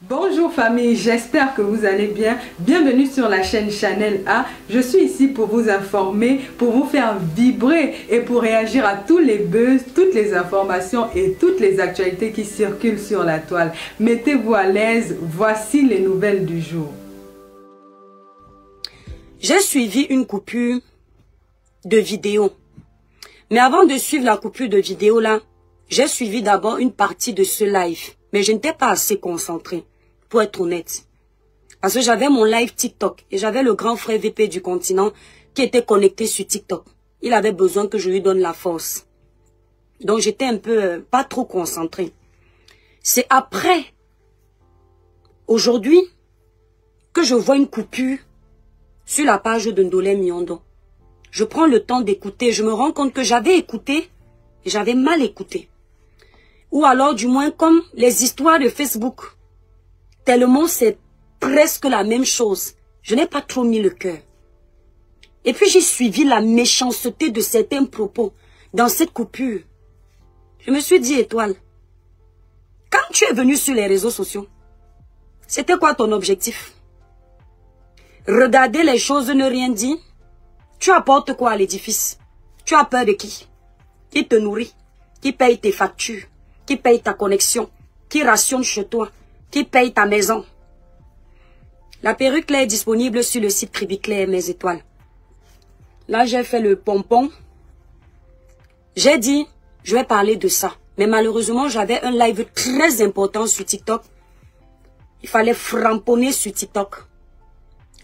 Bonjour famille, j'espère que vous allez bien. Bienvenue sur la chaîne Chanel A. Je suis ici pour vous informer, pour vous faire vibrer et pour réagir à tous les buzz, toutes les informations et toutes les actualités qui circulent sur la toile. Mettez-vous à l'aise, voici les nouvelles du jour. J'ai suivi une coupure de vidéo. Mais avant de suivre la coupure de vidéo là, j'ai suivi d'abord une partie de ce live. Mais je n'étais pas assez concentrée, pour être honnête. Parce que j'avais mon live TikTok et j'avais le grand frère VP du continent qui était connecté sur TikTok. Il avait besoin que je lui donne la force. Donc j'étais un peu, pas trop concentrée. C'est après, aujourd'hui, que je vois une coupure sur la page de Ndolé Miondo. Je prends le temps d'écouter, je me rends compte que j'avais écouté et j'avais mal écouté. Ou alors du moins comme les histoires de Facebook. Tellement c'est presque la même chose. Je n'ai pas trop mis le cœur. Et puis j'ai suivi la méchanceté de certains propos dans cette coupure. Je me suis dit, Étoile, quand tu es venu sur les réseaux sociaux, c'était quoi ton objectif? Regarder les choses, ne rien dire? Tu apportes quoi à l'édifice? Tu as peur de qui? Qui te nourrit? Qui paye tes factures? Qui paye ta connexion? Qui rationne chez toi? Qui paye ta maison? La perruque là est disponible sur le site Cribiclair Mes Étoiles. Là, j'ai fait le pompon. J'ai dit, je vais parler de ça. Mais malheureusement, j'avais un live très important sur TikTok. Il fallait framponner sur TikTok.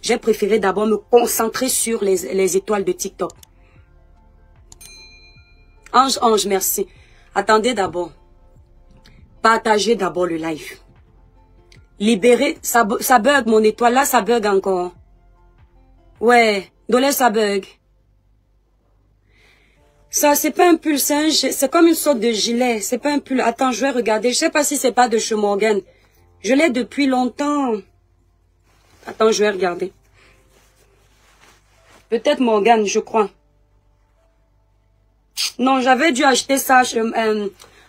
J'ai préféré d'abord me concentrer sur les étoiles de TikTok. Ange, merci. Attendez d'abord. Partagez d'abord le live. Libérez. Ça bug mon étoile. Là, ça bug encore. Ouais. Dolé, ça bug. Ça, c'est pas un pull. C'est comme une sorte de gilet. C'est pas un pull. Attends, je vais regarder. Je sais pas si c'est pas de chez Morgan. Je l'ai depuis longtemps. Attends, je vais regarder. Peut-être Morgan, je crois. Non, j'avais dû acheter ça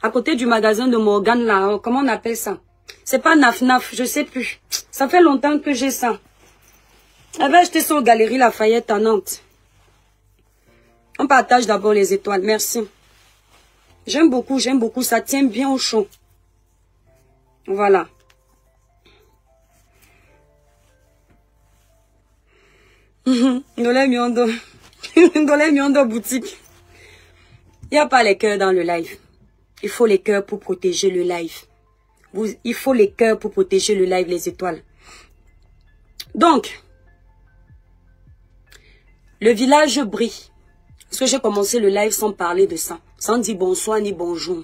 à côté du magasin de Morgan, là. Comment on appelle ça? C'est pas Naf, je sais plus. Ça fait longtemps que j'ai ça. J'avais acheté ça aux Galeries Lafayette à Nantes. On partage d'abord les étoiles, merci. J'aime beaucoup, ça tient bien au chaud. Voilà. Ndolé Miondo. Ndolé Miondo boutique. Il n'y a pas les cœurs dans le live. Il faut les cœurs pour protéger le live. Il faut les cœurs pour protéger le live, les étoiles. Donc, le village brille. Parce que j'ai commencé le live sans parler de ça. Sans dire bonsoir ni bonjour.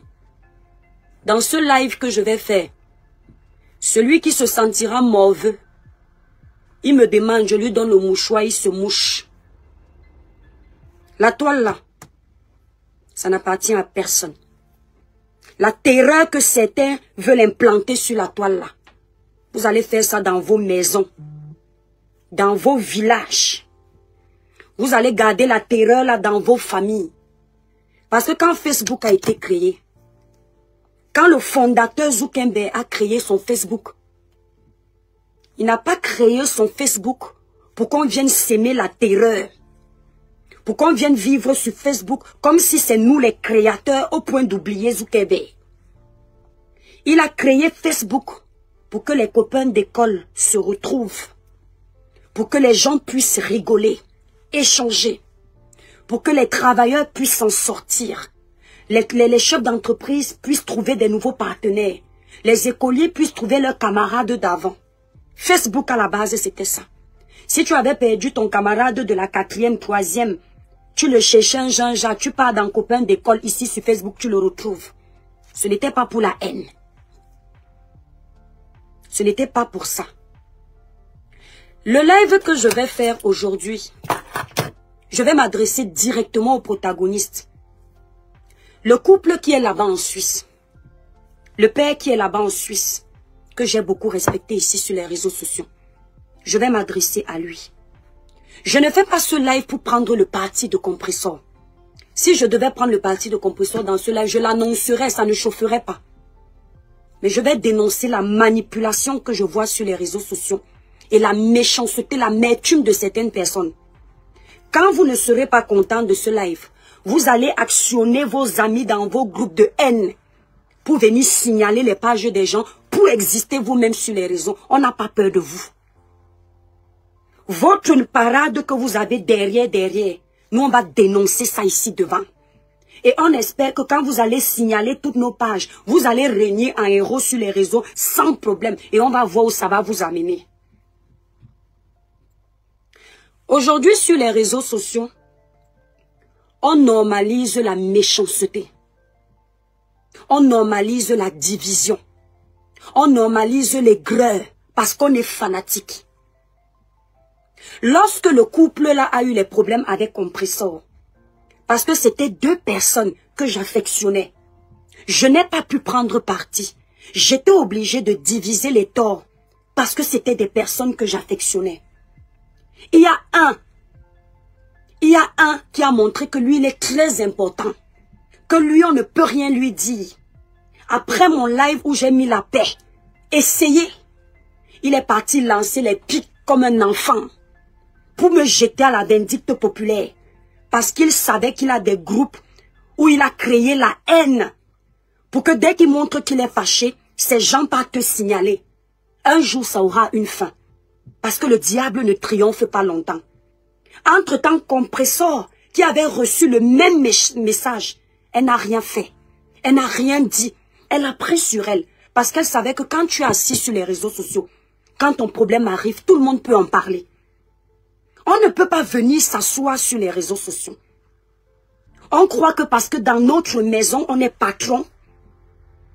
Dans ce live que je vais faire, celui qui se sentira morveux, il me demande, je lui donne le mouchoir, il se mouche. La toile là, ça n'appartient à personne. La terreur que certains veulent implanter sur la toile là, vous allez faire ça dans vos maisons, dans vos villages. Vous allez garder la terreur là dans vos familles. Parce que quand Facebook a été créé, quand le fondateur Zuckerberg a créé son Facebook, il n'a pas créé son Facebook pour qu'on vienne s'aimer la terreur. Pour qu'on vienne vivre sur Facebook comme si c'est nous les créateurs au point d'oublier Zuckerberg. Il a créé Facebook pour que les copains d'école se retrouvent. Pour que les gens puissent rigoler, échanger. Pour que les travailleurs puissent s'en sortir. Les chefs d'entreprise puissent trouver des nouveaux partenaires. Les écoliers puissent trouver leurs camarades d'avant. Facebook à la base c'était ça. Si tu avais perdu ton camarade de la 4e, 3e, tu le cherchais un Jean-Jacques, tu pars d'un copain d'école ici sur Facebook, tu le retrouves. Ce n'était pas pour la haine. Ce n'était pas pour ça. Le live que je vais faire aujourd'hui, je vais m'adresser directement au protagoniste. Le couple qui est là-bas en Suisse. Le père qui est là-bas en Suisse, que j'ai beaucoup respecté ici sur les réseaux sociaux. Je vais m'adresser à lui. Je ne fais pas ce live pour prendre le parti de Compressor. Si je devais prendre le parti de Compressor dans ce live, je l'annoncerais, ça ne chaufferait pas. Mais je vais dénoncer la manipulation que je vois sur les réseaux sociaux et la méchanceté, l'amertume de certaines personnes. Quand vous ne serez pas content de ce live, vous allez actionner vos amis dans vos groupes de haine pour venir signaler les pages des gens, pour exister vous-même sur les réseaux. On n'a pas peur de vous. Votre parade que vous avez derrière, nous on va dénoncer ça ici devant. Et on espère que quand vous allez signaler toutes nos pages, vous allez régner en héros sur les réseaux sans problème. Et on va voir où ça va vous amener. Aujourd'hui, sur les réseaux sociaux, on normalise la méchanceté. On normalise la division. On normalise les greurs parce qu'on est fanatique. Lorsque le couple-là a eu les problèmes avec Compressor, parce que c'était deux personnes que j'affectionnais, je n'ai pas pu prendre parti. J'étais obligée de diviser les torts parce que c'était des personnes que j'affectionnais. Il y a un qui a montré que lui, il est très important. Que lui, on ne peut rien lui dire. Après mon live où j'ai mis la paix, essayez. Il est parti lancer les pics comme un enfant pour me jeter à la vindicte populaire. Parce qu'il savait qu'il a des groupes où il a créé la haine. Pour que dès qu'il montre qu'il est fâché, ces gens partent te signaler. Un jour, ça aura une fin. Parce que le diable ne triomphe pas longtemps. Entre-temps, Compressor, qui avait reçu le même message, elle n'a rien fait. Elle n'a rien dit. Elle a pris sur elle. Parce qu'elle savait que quand tu es assis sur les réseaux sociaux, quand ton problème arrive, tout le monde peut en parler. On ne peut pas venir s'asseoir sur les réseaux sociaux. On croit que parce que dans notre maison, on est patron.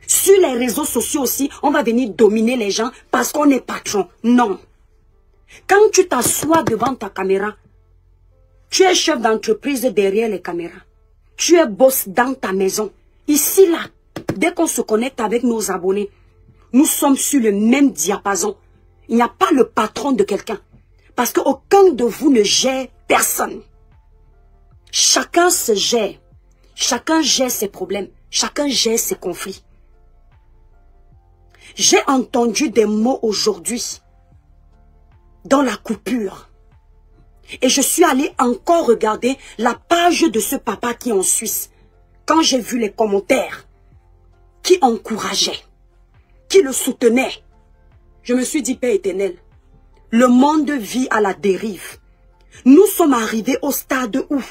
Sur les réseaux sociaux aussi, on va venir dominer les gens parce qu'on est patron. Non. Quand tu t'assois devant ta caméra, tu es chef d'entreprise derrière les caméras. Tu es boss dans ta maison. Ici, là, dès qu'on se connecte avec nos abonnés, nous sommes sur le même diapason. Il n'y a pas le patron de quelqu'un. Parce qu'aucun de vous ne gère personne. Chacun se gère. Chacun gère ses problèmes. Chacun gère ses conflits. J'ai entendu des mots aujourd'hui dans la coupure. Et je suis allée encore regarder la page de ce papa qui est en Suisse. Quand j'ai vu les commentaires qui encourageaient, qui le soutenaient, je me suis dit, Père éternel, le monde vit à la dérive. Nous sommes arrivés au stade où,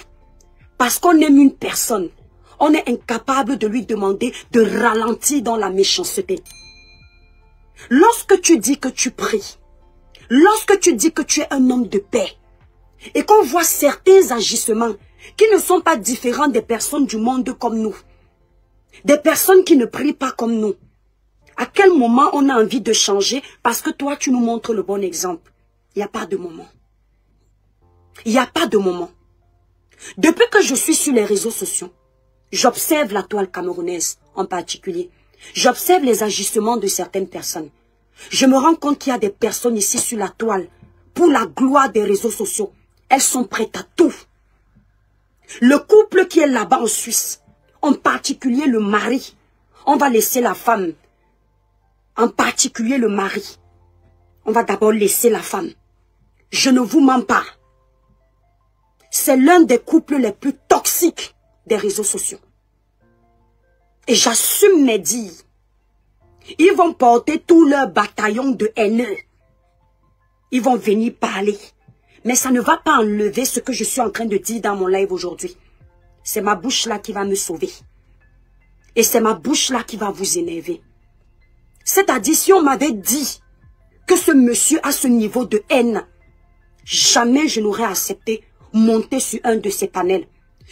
parce qu'on aime une personne, on est incapable de lui demander de ralentir dans la méchanceté. Lorsque tu dis que tu pries, lorsque tu dis que tu es un homme de paix, et qu'on voit certains agissements qui ne sont pas différents des personnes du monde comme nous, des personnes qui ne prient pas comme nous, à quel moment on a envie de changer parce que toi tu nous montres le bon exemple? Il n'y a pas de moment. Il n'y a pas de moment. Depuis que je suis sur les réseaux sociaux, j'observe la toile camerounaise en particulier. J'observe les agissements de certaines personnes. Je me rends compte qu'il y a des personnes ici sur la toile, pour la gloire des réseaux sociaux. Elles sont prêtes à tout. Le couple qui est là-bas en Suisse, en particulier le mari, on va laisser la femme. En particulier le mari. On va d'abord laisser la femme. Je ne vous mens pas. C'est l'un des couples les plus toxiques des réseaux sociaux. Et j'assume mes dires. Ils vont porter tout leur bataillon de haineux. Ils vont venir parler. Mais ça ne va pas enlever ce que je suis en train de dire dans mon live aujourd'hui. C'est ma bouche là qui va me sauver. Et c'est ma bouche là qui va vous énerver. C'est-à-dire, si on m'avait dit que ce monsieur a ce niveau de haine, jamais je n'aurais accepté monter sur un de ses panels.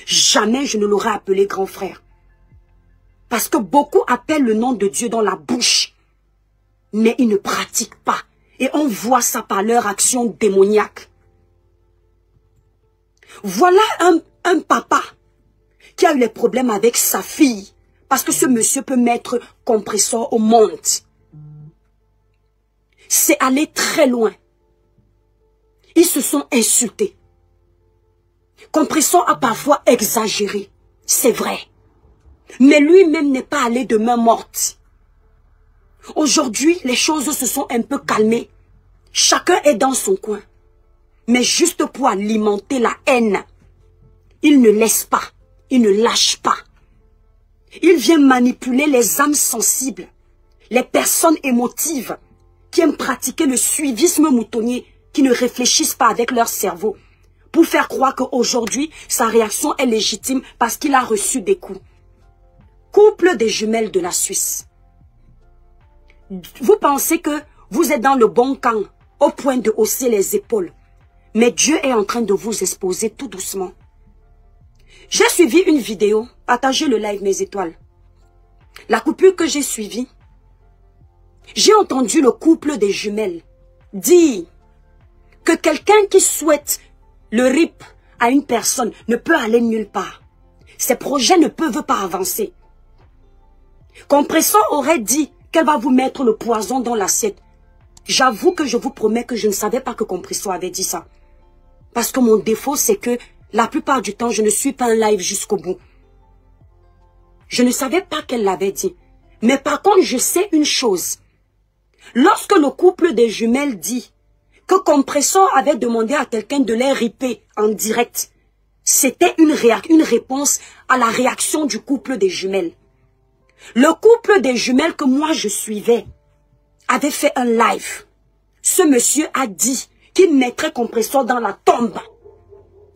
Jamais je ne l'aurais appelé grand frère. Parce que beaucoup appellent le nom de Dieu dans la bouche, mais ils ne pratiquent pas. Et on voit ça par leur action démoniaque. Voilà un papa qui a eu des problèmes avec sa fille. Parce que ce monsieur peut mettre Compressor au monde. C'est aller très loin. Ils se sont insultés. Compressor a parfois exagéré. C'est vrai. Mais lui-même n'est pas allé de main morte. Aujourd'hui, les choses se sont un peu calmées. Chacun est dans son coin. Mais juste pour alimenter la haine, il ne laisse pas, il ne lâche pas. Il vient manipuler les âmes sensibles, les personnes émotives qui aiment pratiquer le suivisme moutonnier, qui ne réfléchissent pas avec leur cerveau, pour faire croire qu'aujourd'hui, sa réaction est légitime parce qu'il a reçu des coups. Couple des jumelles de la Suisse. Vous pensez que vous êtes dans le bon camp, au point de hausser les épaules. Mais Dieu est en train de vous exposer tout doucement. J'ai suivi une vidéo, partagez le live mes étoiles. La coupure que j'ai suivie, j'ai entendu le couple des jumelles dire que quelqu'un qui souhaite le RIP à une personne ne peut aller nulle part. Ses projets ne peuvent pas avancer. Compressor aurait dit qu'elle va vous mettre le poison dans l'assiette. J'avoue que je vous promets que je ne savais pas que Compressor avait dit ça. Parce que mon défaut, c'est que la plupart du temps, je ne suis pas un live jusqu'au bout. Je ne savais pas qu'elle l'avait dit. Mais par contre, je sais une chose. Lorsque le couple des jumelles dit que Compressor avait demandé à quelqu'un de les riper en direct, c'était une réponse à la réaction du couple des jumelles. Le couple des jumelles que moi je suivais avait fait un live. Ce monsieur a dit qu'il mettrait Compressor dans la tombe.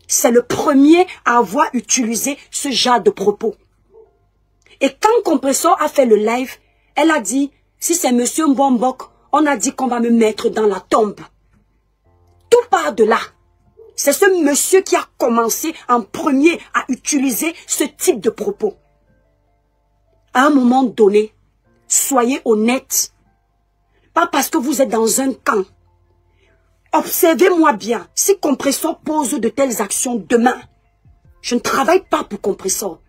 C'est le premier à avoir utilisé ce genre de propos. Et quand Compressor a fait le live, elle a dit, si c'est monsieur Mbombok, on a dit qu'on va me mettre dans la tombe. Tout part de là. C'est ce monsieur qui a commencé en premier à utiliser ce type de propos. À un moment donné, soyez honnête. Pas parce que vous êtes dans un camp. Observez-moi bien. Si Compressor pose de telles actions demain, je ne travaille pas pour Compressor.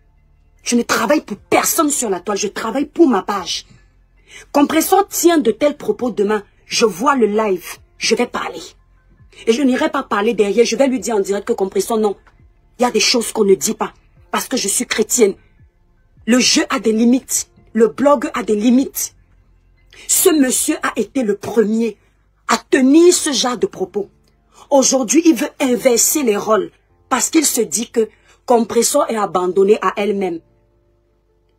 Je ne travaille pour personne sur la toile. Je travaille pour ma page. Compressor tient de tels propos demain. Je vois le live. Je vais parler. Et je n'irai pas parler derrière. Je vais lui dire en direct que Compressor, non. Il y a des choses qu'on ne dit pas. Parce que je suis chrétienne. Le jeu a des limites. Le blog a des limites. Ce monsieur a été le premier à tenir ce genre de propos. Aujourd'hui, il veut inverser les rôles. Parce qu'il se dit que Compressor est abandonnée à elle-même.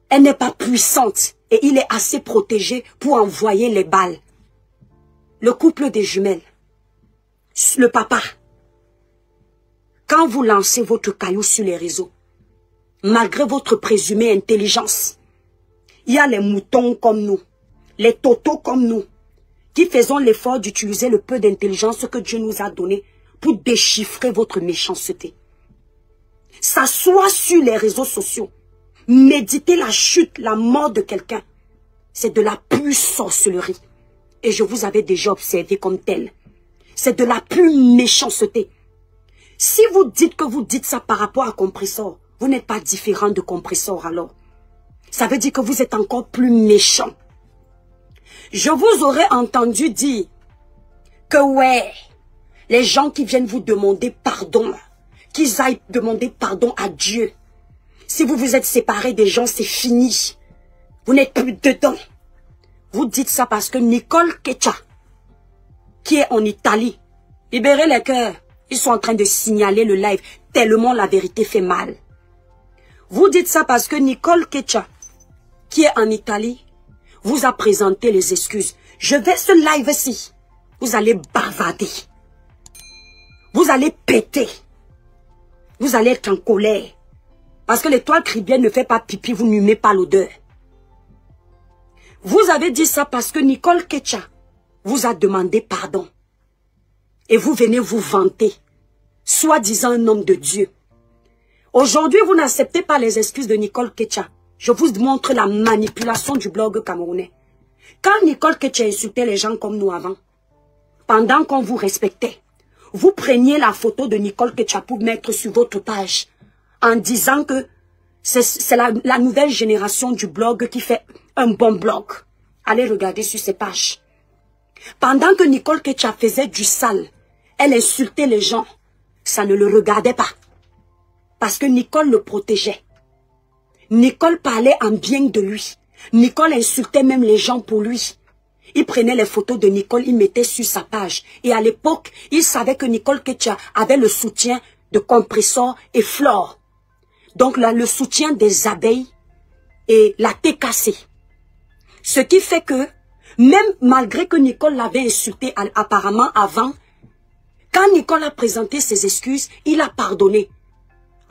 Elle n'est pas puissante. Et il est assez protégé pour envoyer les balles. Le couple des jumelles. Le papa. Quand vous lancez votre caillou sur les réseaux, malgré votre présumée intelligence, il y a les moutons comme nous, les totos comme nous, qui faisons l'effort d'utiliser le peu d'intelligence que Dieu nous a donné pour déchiffrer votre méchanceté. S'asseoir sur les réseaux sociaux, méditer la chute, la mort de quelqu'un, c'est de la pure sorcellerie. Et je vous avais déjà observé comme tel. C'est de la pure méchanceté. Si vous dites que vous dites ça par rapport à Compressor, vous n'êtes pas différent de Compressor alors. Ça veut dire que vous êtes encore plus méchant. Je vous aurais entendu dire que ouais, les gens qui viennent vous demander pardon, qu'ils aillent demander pardon à Dieu. Si vous vous êtes séparés des gens, c'est fini. Vous n'êtes plus dedans. Vous dites ça parce que Nicole Kecha, qui est en Italie, libérez les cœurs. Ils sont en train de signaler le live, tellement la vérité fait mal. Vous dites ça parce que Nicole Kecha, qui est en Italie, vous a présenté les excuses. Je vais ce live-ci. Vous allez bavarder. Vous allez péter. Vous allez être en colère. Parce que l'étoile cribienne ne fait pas pipi, vous n'humez pas l'odeur. Vous avez dit ça parce que Nicole Kecha vous a demandé pardon. Et vous venez vous vanter, soi-disant un homme de Dieu. Aujourd'hui, vous n'acceptez pas les excuses de Nicole Kecha. Je vous montre la manipulation du blog camerounais. Quand Nicole Kecha insultait les gens comme nous avant, pendant qu'on vous respectait, vous preniez la photo de Nicole Kecha pour mettre sur votre page en disant que c'est la nouvelle génération du blog qui fait un bon blog. Allez regarder sur ses pages. Pendant que Nicole Kecha faisait du sale, elle insultait les gens. Ça ne le regardait pas. Parce que Nicole le protégeait. Nicole parlait en bien de lui. Nicole insultait même les gens pour lui. il prenait les photos de Nicole, il mettait sur sa page. Et à l'époque, il savait que Nicole Ketia avait le soutien de Compressor et Flore. Donc là, le soutien des abeilles et la TKC. Ce qui fait que, même malgré que Nicole l'avait insulté apparemment avant, quand Nicole a présenté ses excuses, il a pardonné.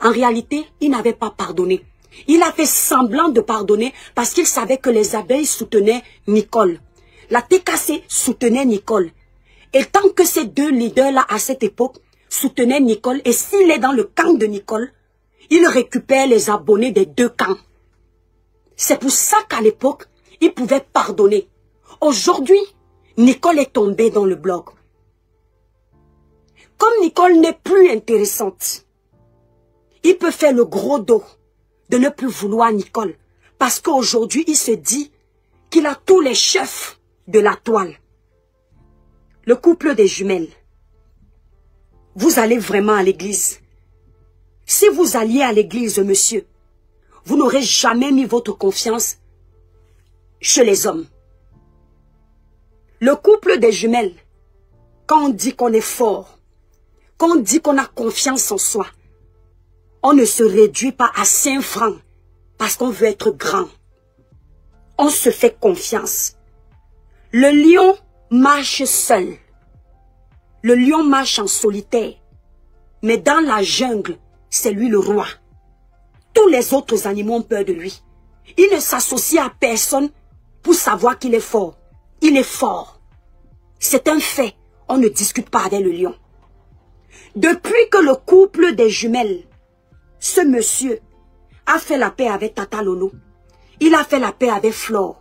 En réalité, il n'avait pas pardonné. Il a fait semblant de pardonner parce qu'il savait que les abeilles soutenaient Nicole. La TKC soutenait Nicole. Et tant que ces deux leaders-là, à cette époque, soutenaient Nicole, et s'il est dans le camp de Nicole, il récupère les abonnés des deux camps. C'est pour ça qu'à l'époque, il pouvait pardonner. Aujourd'hui, Nicole est tombée dans le blog. Comme Nicole n'est plus intéressante, il peut faire le gros dos de ne plus vouloir Nicole. Parce qu'aujourd'hui, il se dit qu'il a tous les chefs de la toile. Le couple des jumelles. Vous allez vraiment à l'église. Si vous alliez à l'église, monsieur, vous n'aurez jamais mis votre confiance chez les hommes. Le couple des jumelles, quand on dit qu'on est fort, quand on dit qu'on a confiance en soi, on ne se réduit pas à 5 francs parce qu'on veut être grand. On se fait confiance. Le lion marche seul. Le lion marche en solitaire. Mais dans la jungle, c'est lui le roi. Tous les autres animaux ont peur de lui. Il ne s'associe à personne pour savoir qu'il est fort. Il est fort. C'est un fait. On ne discute pas avec le lion. Depuis que le couple des jumelles, ce monsieur, a fait la paix avec Tata Lolo, il a fait la paix avec Flore,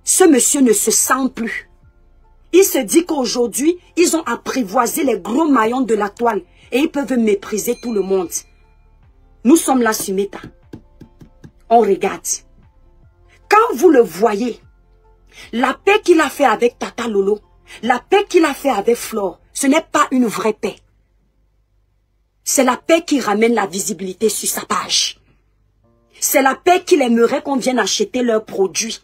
ce monsieur ne se sent plus. Il se dit qu'aujourd'hui, ils ont apprivoisé les gros maillons de la toile et ils peuvent mépriser tout le monde. Nous sommes là, Sumeta. On regarde. Quand vous le voyez, la paix qu'il a fait avec Tata Lolo, la paix qu'il a fait avec Flore, ce n'est pas une vraie paix. C'est la paix qui ramène la visibilité sur sa page. C'est la paix qu'il aimerait qu'on vienne acheter leurs produits.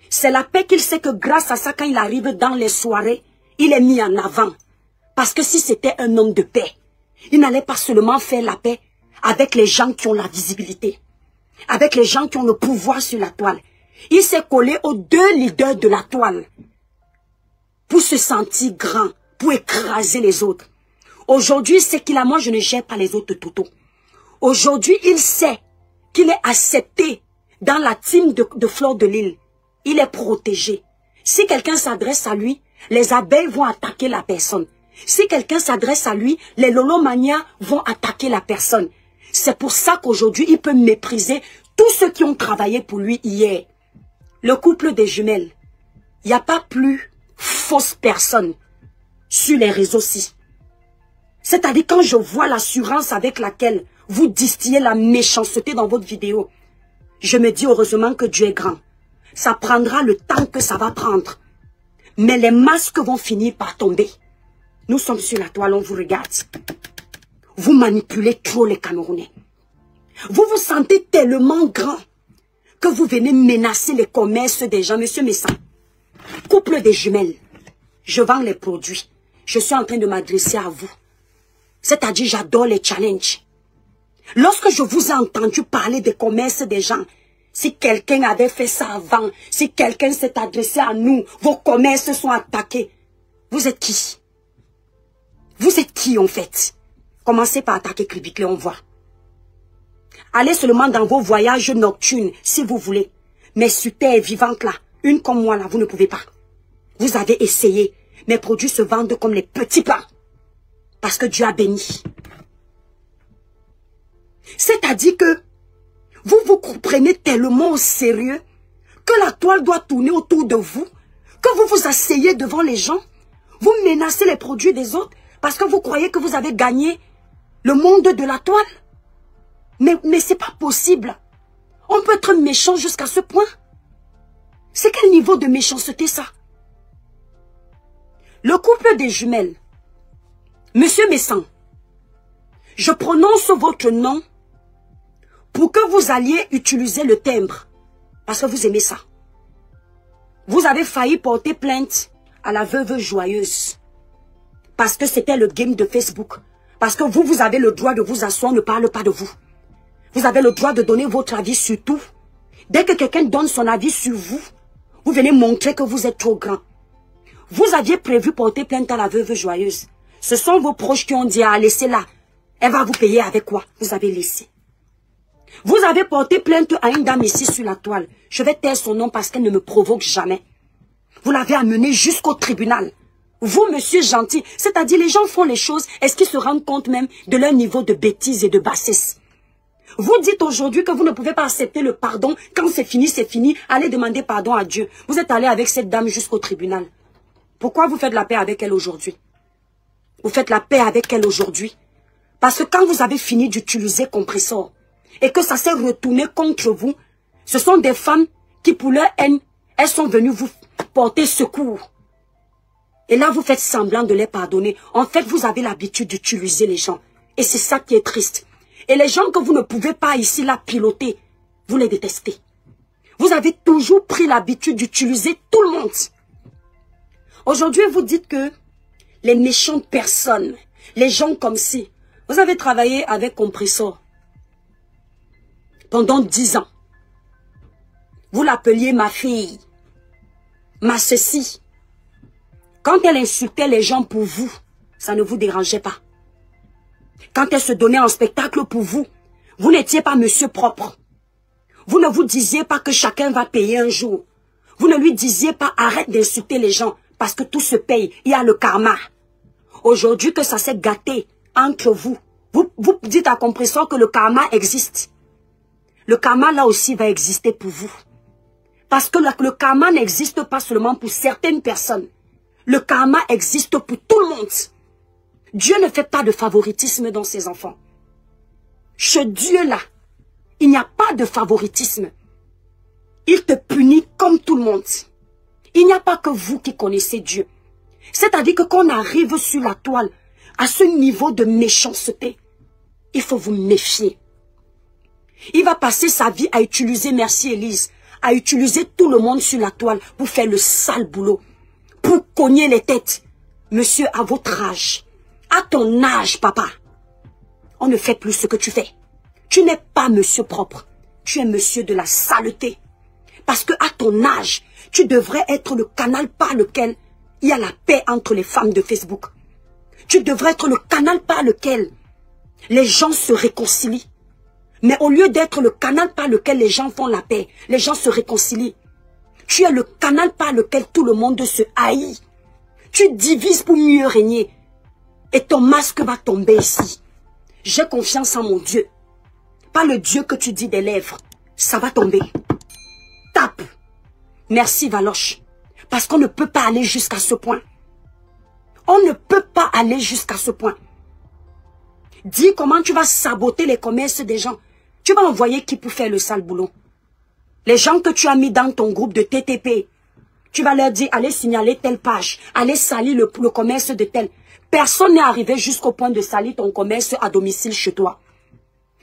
C'est la paix qu'il sait que grâce à ça, quand il arrive dans les soirées, il est mis en avant. Parce que si c'était un homme de paix, il n'allait pas seulement faire la paix avec les gens qui ont la visibilité, avec les gens qui ont le pouvoir sur la toile. Il s'est collé aux deux leaders de la toile pour se sentir grand, pour écraser les autres. Aujourd'hui, c'est qu'il a, moi je ne gère pas les autres toutous. Aujourd'hui, il sait qu'il est accepté dans la team de Flore de Lille. Il est protégé. Si quelqu'un s'adresse à lui, les abeilles vont attaquer la personne. Si quelqu'un s'adresse à lui, les lolomanias vont attaquer la personne. C'est pour ça qu'aujourd'hui, il peut mépriser tous ceux qui ont travaillé pour lui hier. Le couple des jumelles, il n'y a pas plus fausse personne sur les réseaux-ci. C'est-à-dire quand je vois l'assurance avec laquelle vous distillez la méchanceté dans votre vidéo, je me dis heureusement que Dieu est grand. Ça prendra le temps que ça va prendre. Mais les masques vont finir par tomber. Nous sommes sur la toile, on vous regarde. Vous manipulez trop les Camerounais. Vous vous sentez tellement grand que vous venez menacer les commerces des gens. Monsieur Messan, couple des jumelles, je vends les produits. Je suis en train de m'adresser à vous. C'est-à-dire, j'adore les challenges. Lorsque je vous ai entendu parler des commerces des gens, si quelqu'un avait fait ça avant, si quelqu'un s'est adressé à nous, vos commerces sont attaqués. Vous êtes qui? Vous êtes qui en fait? Commencez par attaquer Kribiclé, on voit. Allez seulement dans vos voyages nocturnes, si vous voulez. Mais sur terre vivante là, une comme moi là, vous ne pouvez pas. Vous avez essayé. Mes produits se vendent comme les petits pains. Parce que Dieu a béni. C'est-à-dire que vous vous prenez tellement au sérieux que la toile doit tourner autour de vous, que vous vous asseyez devant les gens, vous menacez les produits des autres parce que vous croyez que vous avez gagné le monde de la toile. Mais c'est pas possible. On peut être méchant jusqu'à ce point. C'est quel niveau de méchanceté ça? Le couple des jumelles. Monsieur Messan, je prononce votre nom pour que vous alliez utiliser le timbre. Parce que vous aimez ça. Vous avez failli porter plainte à la veuve joyeuse. Parce que c'était le game de Facebook. Parce que vous avez le droit de vous asseoir, on ne parle pas de vous. Vous avez le droit de donner votre avis sur tout. Dès que quelqu'un donne son avis sur vous, vous venez montrer que vous êtes trop grand. Vous aviez prévu porter plainte à la veuve joyeuse. Ce sont vos proches qui ont dit, ah, laissez-la. Elle va vous payer avec quoi? Vous avez laissé. Vous avez porté plainte à une dame ici sur la toile. Je vais taire son nom parce qu'elle ne me provoque jamais. Vous l'avez amenée jusqu'au tribunal. Vous, monsieur gentil, c'est-à-dire les gens font les choses, est-ce qu'ils se rendent compte même de leur niveau de bêtise et de bassesse? Vous dites aujourd'hui que vous ne pouvez pas accepter le pardon. Quand c'est fini, allez demander pardon à Dieu. Vous êtes allé avec cette dame jusqu'au tribunal. Pourquoi vous faites la paix avec elle aujourd'hui? Vous faites la paix avec elle aujourd'hui. Parce que quand vous avez fini d'utiliser compresseur et que ça s'est retourné contre vous, ce sont des femmes qui, pour leur haine, elles sont venues vous porter secours. Et là, vous faites semblant de les pardonner. En fait, vous avez l'habitude d'utiliser les gens. Et c'est ça qui est triste. Et les gens que vous ne pouvez pas ici, là, piloter, vous les détestez. Vous avez toujours pris l'habitude d'utiliser tout le monde. Aujourd'hui, vous dites que les méchantes personnes, les gens comme si, vous avez travaillé avec Compressor pendant 10 ans. Vous l'appeliez ma fille, ma ceci. Quand elle insultait les gens pour vous, ça ne vous dérangeait pas. Quand elle se donnait en spectacle pour vous, vous n'étiez pas monsieur propre. Vous ne vous disiez pas que chacun va payer un jour. Vous ne lui disiez pas arrête d'insulter les gens parce que tout se paye, il y a le karma. Aujourd'hui que ça s'est gâté entre vous, vous dites à Compressor que le karma existe. Le karma là aussi va exister pour vous. Parce que le karma n'existe pas seulement pour certaines personnes. Le karma existe pour tout le monde. Dieu ne fait pas de favoritisme dans ses enfants. Chez Dieu-là, il n'y a pas de favoritisme. Il te punit comme tout le monde. Il n'y a pas que vous qui connaissez Dieu. C'est-à-dire que quand on arrive sur la toile, à ce niveau de méchanceté, il faut vous méfier. Il va passer sa vie à utiliser, merci Élise, à utiliser tout le monde sur la toile pour faire le sale boulot. Pour cogner les têtes. Monsieur, à votre âge, à ton âge, papa, on ne fait plus ce que tu fais. Tu n'es pas monsieur propre. Tu es monsieur de la saleté. Parce que à ton âge, tu devrais être le canal par lequel il y a la paix entre les femmes de Facebook. Tu devrais être le canal par lequel les gens se réconcilient. Mais au lieu d'être le canal par lequel les gens font la paix, les gens se réconcilient. Tu es le canal par lequel tout le monde se haït. Tu divises pour mieux régner. Et ton masque va tomber ici. J'ai confiance en mon Dieu. Pas le Dieu que tu dis des lèvres. Ça va tomber. Tape. Merci Valoche. Parce qu'on ne peut pas aller jusqu'à ce point. On ne peut pas aller jusqu'à ce point. Dis comment tu vas saboter les commerces des gens. Tu vas envoyer qui pour faire le sale boulot? Les gens que tu as mis dans ton groupe de TTP, tu vas leur dire, allez signaler telle page, allez salir le commerce de tel. Personne n'est arrivé jusqu'au point de salir ton commerce à domicile chez toi.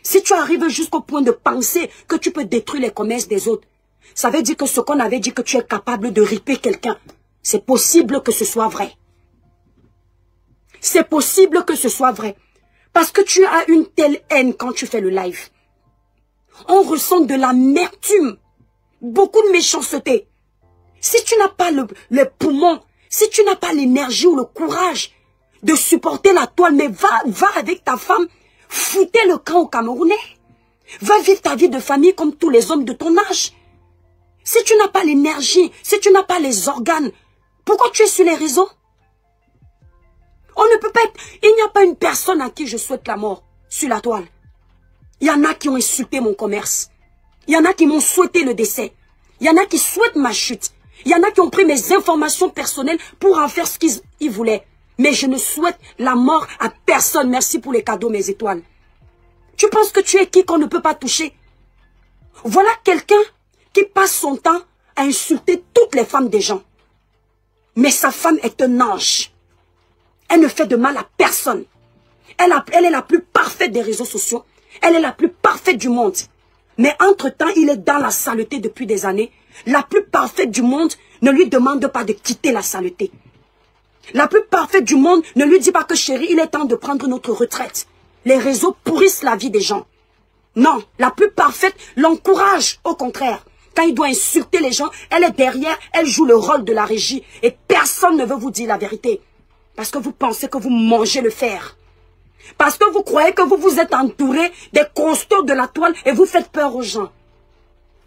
Si tu arrives jusqu'au point de penser que tu peux détruire les commerces des autres, ça veut dire que ce qu'on avait dit que tu es capable de riper quelqu'un, c'est possible que ce soit vrai. C'est possible que ce soit vrai. Parce que tu as une telle haine quand tu fais le live. On ressent de l'amertume. Beaucoup de méchanceté. Si tu n'as pas le poumon, si tu n'as pas l'énergie ou le courage de supporter la toile, mais va avec ta femme, foutez le camp au Camerounais. Va vivre ta vie de famille comme tous les hommes de ton âge. Si tu n'as pas l'énergie, si tu n'as pas les organes, pourquoi tu es sur les réseaux? On ne peut pas être... Il n'y a pas une personne à qui je souhaite la mort sur la toile. Il y en a qui ont insulté mon commerce. Il y en a qui m'ont souhaité le décès. Il y en a qui souhaitent ma chute. Il y en a qui ont pris mes informations personnelles pour en faire ce qu'ils voulaient. Mais je ne souhaite la mort à personne. Merci pour les cadeaux, mes étoiles. Tu penses que tu es qui qu'on ne peut pas toucher? Voilà quelqu'un qui passe son temps à insulter toutes les femmes des gens. Mais sa femme est un ange. Elle ne fait de mal à personne. Elle est la plus parfaite des réseaux sociaux. Elle est la plus parfaite du monde. Mais entre-temps, il est dans la saleté depuis des années. La plus parfaite du monde ne lui demande pas de quitter la saleté. La plus parfaite du monde ne lui dit pas que chérie, il est temps de prendre notre retraite. Les réseaux pourrissent la vie des gens. Non, la plus parfaite l'encourage, au contraire. Quand il doit insulter les gens, elle est derrière, elle joue le rôle de la régie. Et personne ne veut vous dire la vérité. Parce que vous pensez que vous mangez le fer. Parce que vous croyez que vous vous êtes entouré des costauds de la toile et vous faites peur aux gens.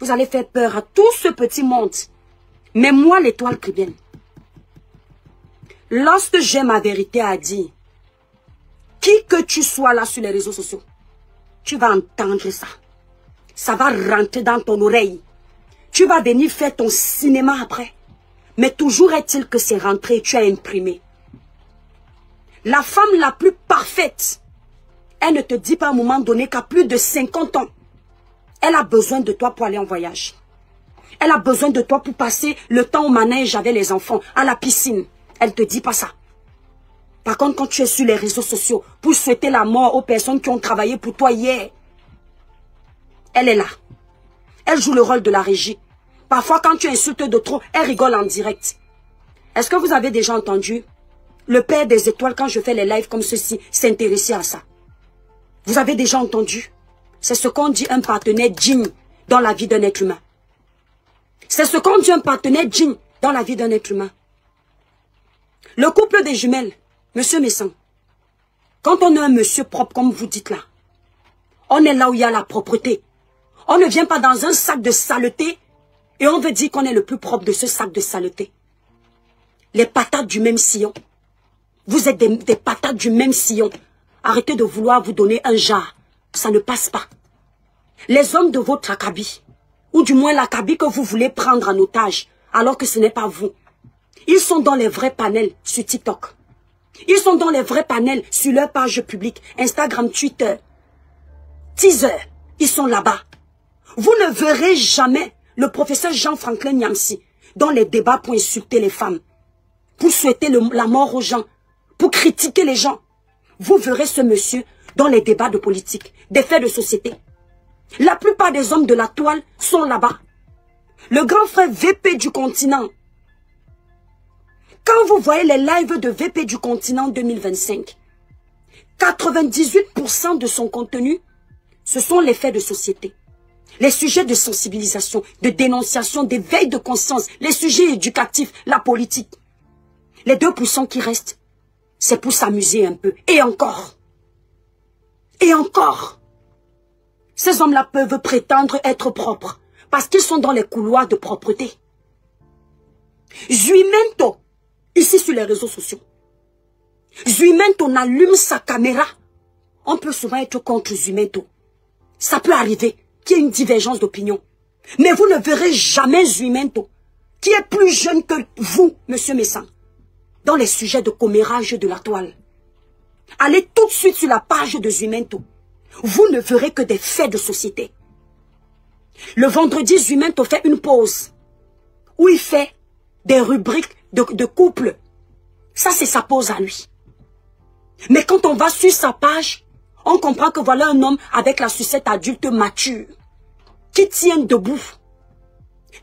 Vous allez faire peur à tout ce petit monde. Mais moi, l'étoile caribéenne, lorsque j'ai ma vérité à dire, qui que tu sois là sur les réseaux sociaux, tu vas entendre ça. Ça va rentrer dans ton oreille. Tu vas venir faire ton cinéma après. Mais toujours est-il que c'est rentré et tu as imprimé. La femme la plus parfaite, elle ne te dit pas à un moment donné qu'à plus de 50 ans, elle a besoin de toi pour aller en voyage. Elle a besoin de toi pour passer le temps au manège avec les enfants, à la piscine. Elle ne te dit pas ça. Par contre, quand tu es sur les réseaux sociaux pour souhaiter la mort aux personnes qui ont travaillé pour toi hier, elle est là. Elle joue le rôle de la régie. Parfois, quand tu insultes de trop, elle rigole en direct. Est-ce que vous avez déjà entendu le père des étoiles, quand je fais les lives comme ceci, s'intéresser à ça? Vous avez déjà entendu? C'est ce qu'on dit un partenaire digne dans la vie d'un être humain. C'est ce qu'on dit un partenaire digne dans la vie d'un être humain. Le couple des jumelles, monsieur Messan, quand on est un monsieur propre comme vous dites là, on est là où il y a la propreté. On ne vient pas dans un sac de saleté et on veut dire qu'on est le plus propre de ce sac de saleté. Les patates du même sillon. Vous êtes des patates du même sillon. Arrêtez de vouloir vous donner un jar. Ça ne passe pas. Les hommes de votre acabit, ou du moins l'acabit que vous voulez prendre en otage, alors que ce n'est pas vous. Ils sont dans les vrais panels sur TikTok. Ils sont dans les vrais panels sur leur page publique, Instagram, Twitter, Teaser. Ils sont là-bas. Vous ne verrez jamais le professeur Jean-Franklin Niamsi dans les débats pour insulter les femmes, pour souhaiter la mort aux gens, pour critiquer les gens. Vous verrez ce monsieur dans les débats de politique, des faits de société. La plupart des hommes de la toile sont là-bas. Le grand frère VP du continent. Quand vous voyez les lives de VP du continent 2025, 98% de son contenu, ce sont les faits de société. Les sujets de sensibilisation, de dénonciation, d'éveil de conscience, les sujets éducatifs, la politique. Les 2% qui restent, c'est pour s'amuser un peu. Et encore. Et encore. Ces hommes-là peuvent prétendre être propres parce qu'ils sont dans les couloirs de propreté. Zuimento, ici sur les réseaux sociaux. Zuimento allume sa caméra. On peut souvent être contre Zuimento. Ça peut arriver qu'il y ait une divergence d'opinion. Mais vous ne verrez jamais Zuimento, qui est plus jeune que vous, monsieur Messan, dans les sujets de commérage de la toile. Allez tout de suite sur la page de Zuimento. Vous ne verrez que des faits de société. Le vendredi, Zuimento fait une pause où il fait des rubriques de couple. Ça, c'est sa pause à lui. Mais quand on va sur sa page, on comprend que voilà un homme avec la sucette adulte mature, qui tient debout.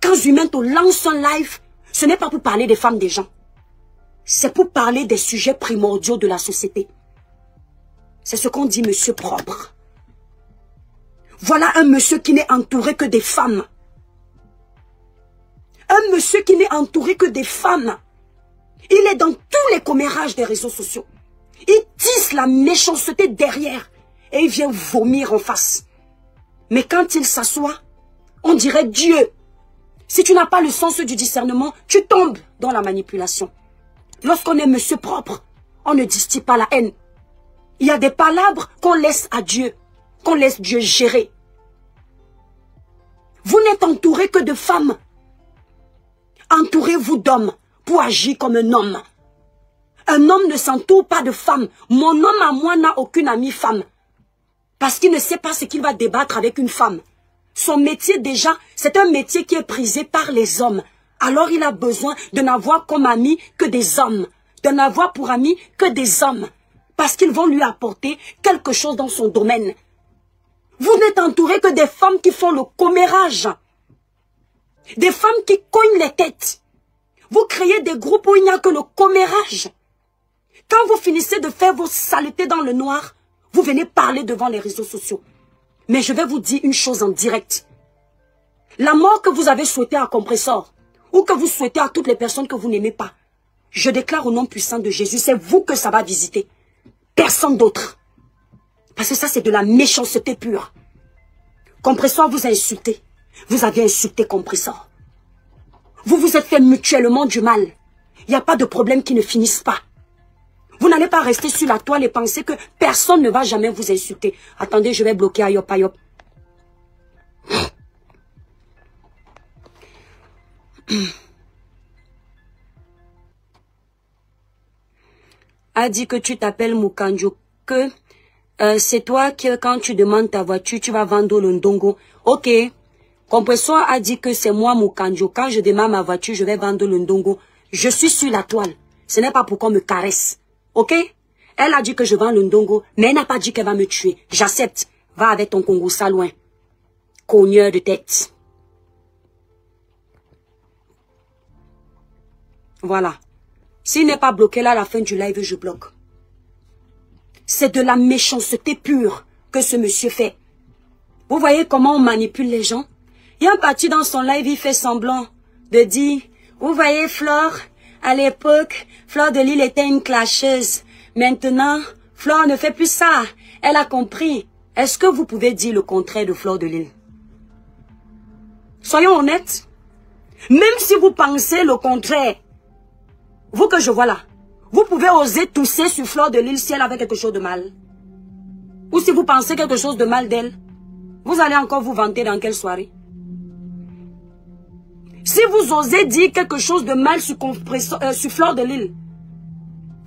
Quand Zuimento lance un live, ce n'est pas pour parler des femmes des gens. C'est pour parler des sujets primordiaux de la société. C'est ce qu'on dit monsieur propre. Voilà un monsieur qui n'est entouré que des femmes. Un monsieur qui n'est entouré que des femmes. Il est dans tous les commérages des réseaux sociaux. Il tisse la méchanceté derrière et il vient vomir en face. Mais quand il s'assoit, on dirait Dieu. Si tu n'as pas le sens du discernement, tu tombes dans la manipulation. Lorsqu'on est monsieur propre, on ne distille pas la haine. Il y a des palabres qu'on laisse à Dieu, qu'on laisse Dieu gérer. Vous n'êtes entouré que de femmes. Entourez-vous d'hommes pour agir comme un homme. Un homme ne s'entoure pas de femmes. Mon homme à moi n'a aucune amie femme. Parce qu'il ne sait pas ce qu'il va débattre avec une femme. Son métier déjà, c'est un métier qui est prisé par les hommes. Alors il a besoin de n'avoir comme ami que des hommes. De n'avoir pour amis que des hommes. Parce qu'ils vont lui apporter quelque chose dans son domaine. Vous n'êtes entouré que des femmes qui font le commérage. Des femmes qui cognent les têtes. Vous créez des groupes où il n'y a que le commérage. Quand vous finissez de faire vos saletés dans le noir, vous venez parler devant les réseaux sociaux. Mais je vais vous dire une chose en direct. La mort que vous avez souhaitée à Compressor, ou que vous souhaitez à toutes les personnes que vous n'aimez pas, je déclare au nom puissant de Jésus, c'est vous que ça va visiter. Personne d'autre. Parce que ça, c'est de la méchanceté pure. Compressor vous a insulté. Vous avez insulté Compressor. Vous vous êtes fait mutuellement du mal. Il n'y a pas de problème qui ne finisse pas. Vous n'allez pas rester sur la toile et penser que personne ne va jamais vous insulter. Attendez, je vais bloquer Ayop Ayop. A dit que tu t'appelles Mukanjo, que c'est toi qui, quand tu demandes ta voiture, tu vas vendre le ndongo. Ok. Compressor a dit que c'est moi Mukanjo. Quand je demande ma voiture, je vais vendre le ndongo. Je suis sur la toile. Ce n'est pas pour qu'on me caresse. Ok? Elle a dit que je vends le ndongo, mais elle n'a pas dit qu'elle va me tuer. J'accepte. Va avec ton Congo ça loin. Cogneur de tête. Voilà. S'il n'est pas bloqué là, à la fin du live, je bloque. C'est de la méchanceté pure que ce monsieur fait. Vous voyez comment on manipule les gens? Il y a un parti dans son live, il fait semblant de dire, vous voyez Flore, à l'époque, Flore de Lille était une clasheuse. Maintenant, Flore ne fait plus ça. Elle a compris. Est-ce que vous pouvez dire le contraire de Flore de Lille? Soyons honnêtes. Même si vous pensez le contraire, vous que je vois là, vous pouvez oser tousser sur Flore de Lille si elle avait quelque chose de mal. Ou si vous pensez quelque chose de mal d'elle, vous allez encore vous vanter dans quelle soirée? Si vous osez dire quelque chose de mal sur Flore de Lille,